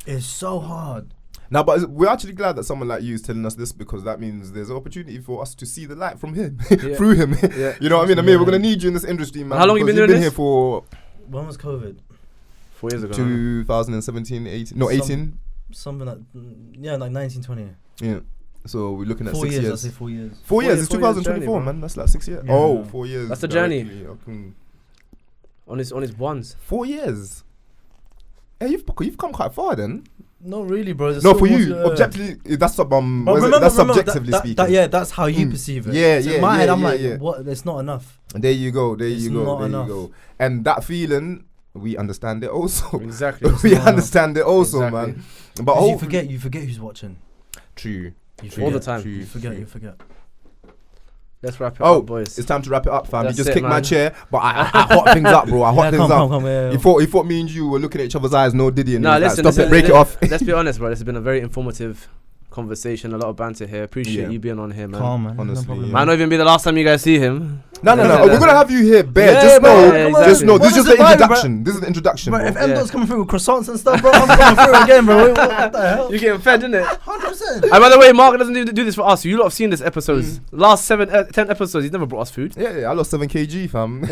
Speaker 1: It's so hard.
Speaker 3: Now, but we're actually glad that someone like you is telling us this, because that means there's an opportunity for us to see the light from him, through him. You know what I mean? Amir, we're going to need you in this industry, man.
Speaker 2: How long you been doing this?
Speaker 3: Here for...
Speaker 1: When was COVID?
Speaker 2: 4 years ago.
Speaker 3: 2017, 18. No, 18.
Speaker 1: Something like, like 1920.
Speaker 3: Yeah. So we're looking at
Speaker 1: 4
Speaker 3: 6 years.
Speaker 1: I'd say 4 years.
Speaker 3: 4 years. It's 2024,
Speaker 2: journey,
Speaker 3: man. That's like 6 years.
Speaker 1: Yeah.
Speaker 3: Oh, 4 years.
Speaker 2: That's the journey. On his ones.
Speaker 3: 4 years. Hey, you've come quite far then.
Speaker 1: Not really, bro.
Speaker 3: No, for you, objectively, that's subjectively speaking.
Speaker 1: That's how you perceive it.
Speaker 3: Yeah,
Speaker 1: in my head, I'm like, what? It's not enough.
Speaker 3: There you go. And that feeling, we understand it also.
Speaker 2: Exactly.
Speaker 3: We understand it also, man. But
Speaker 1: you forget who's watching.
Speaker 3: True.
Speaker 2: All the time.
Speaker 1: You forget.
Speaker 2: Let's wrap it up, boys.
Speaker 3: It's time to wrap it up, fam.
Speaker 2: That's
Speaker 3: you just
Speaker 2: it,
Speaker 3: kicked my
Speaker 2: man.
Speaker 3: chair, but I hot things up, bro. I hot things up.
Speaker 1: Come,
Speaker 3: He thought me and you were looking at each other's eyes, no Diddy, and
Speaker 2: listen,
Speaker 3: stop it, break it off.
Speaker 2: Let's be honest, bro. This has been a very informative conversation, a lot of banter here. Appreciate you being on here, man.
Speaker 1: Calm, man.
Speaker 3: Honestly,
Speaker 1: No problem,
Speaker 2: Might not even be the last time you guys see him.
Speaker 3: No. We're gonna have you here, bare.
Speaker 1: Yeah,
Speaker 3: Just know. This is just the
Speaker 1: vibe,
Speaker 3: introduction. This is the introduction,
Speaker 1: Bro,
Speaker 3: bro.
Speaker 1: if M.Dot's coming through with croissants and stuff, bro, I'm coming through again, bro. What the hell?
Speaker 2: You're getting fed, innit?
Speaker 1: 100%.
Speaker 2: And by the way, Mark doesn't do this for us. You lot have seen this episodes. Last 10 episodes, he's never brought us food.
Speaker 3: Yeah, I lost 7 kg, fam.
Speaker 2: No,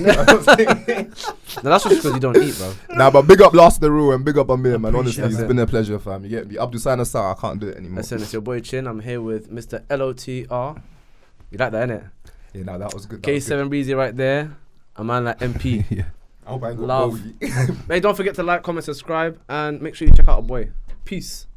Speaker 2: that's just because you don't eat, bro.
Speaker 3: Nah, but big up LastOfTheReal and big up Amir, man. Honestly,
Speaker 1: Appreciate
Speaker 3: it's
Speaker 1: it.
Speaker 3: been a pleasure, fam. You get me? Abdul, sign us out. I can't do it anymore.
Speaker 2: Listen, it's your boy Chin. I'm here with Mr. LOTR. You like that, innit?
Speaker 3: Yeah, no, that was good. That was
Speaker 2: K7 Breezy right there. A man like MP.
Speaker 4: yeah.
Speaker 3: good. I hope I ain't got
Speaker 2: Love.
Speaker 3: bogey.
Speaker 2: Hey, don't forget to like, comment, subscribe, and make sure you check out our boy. Peace.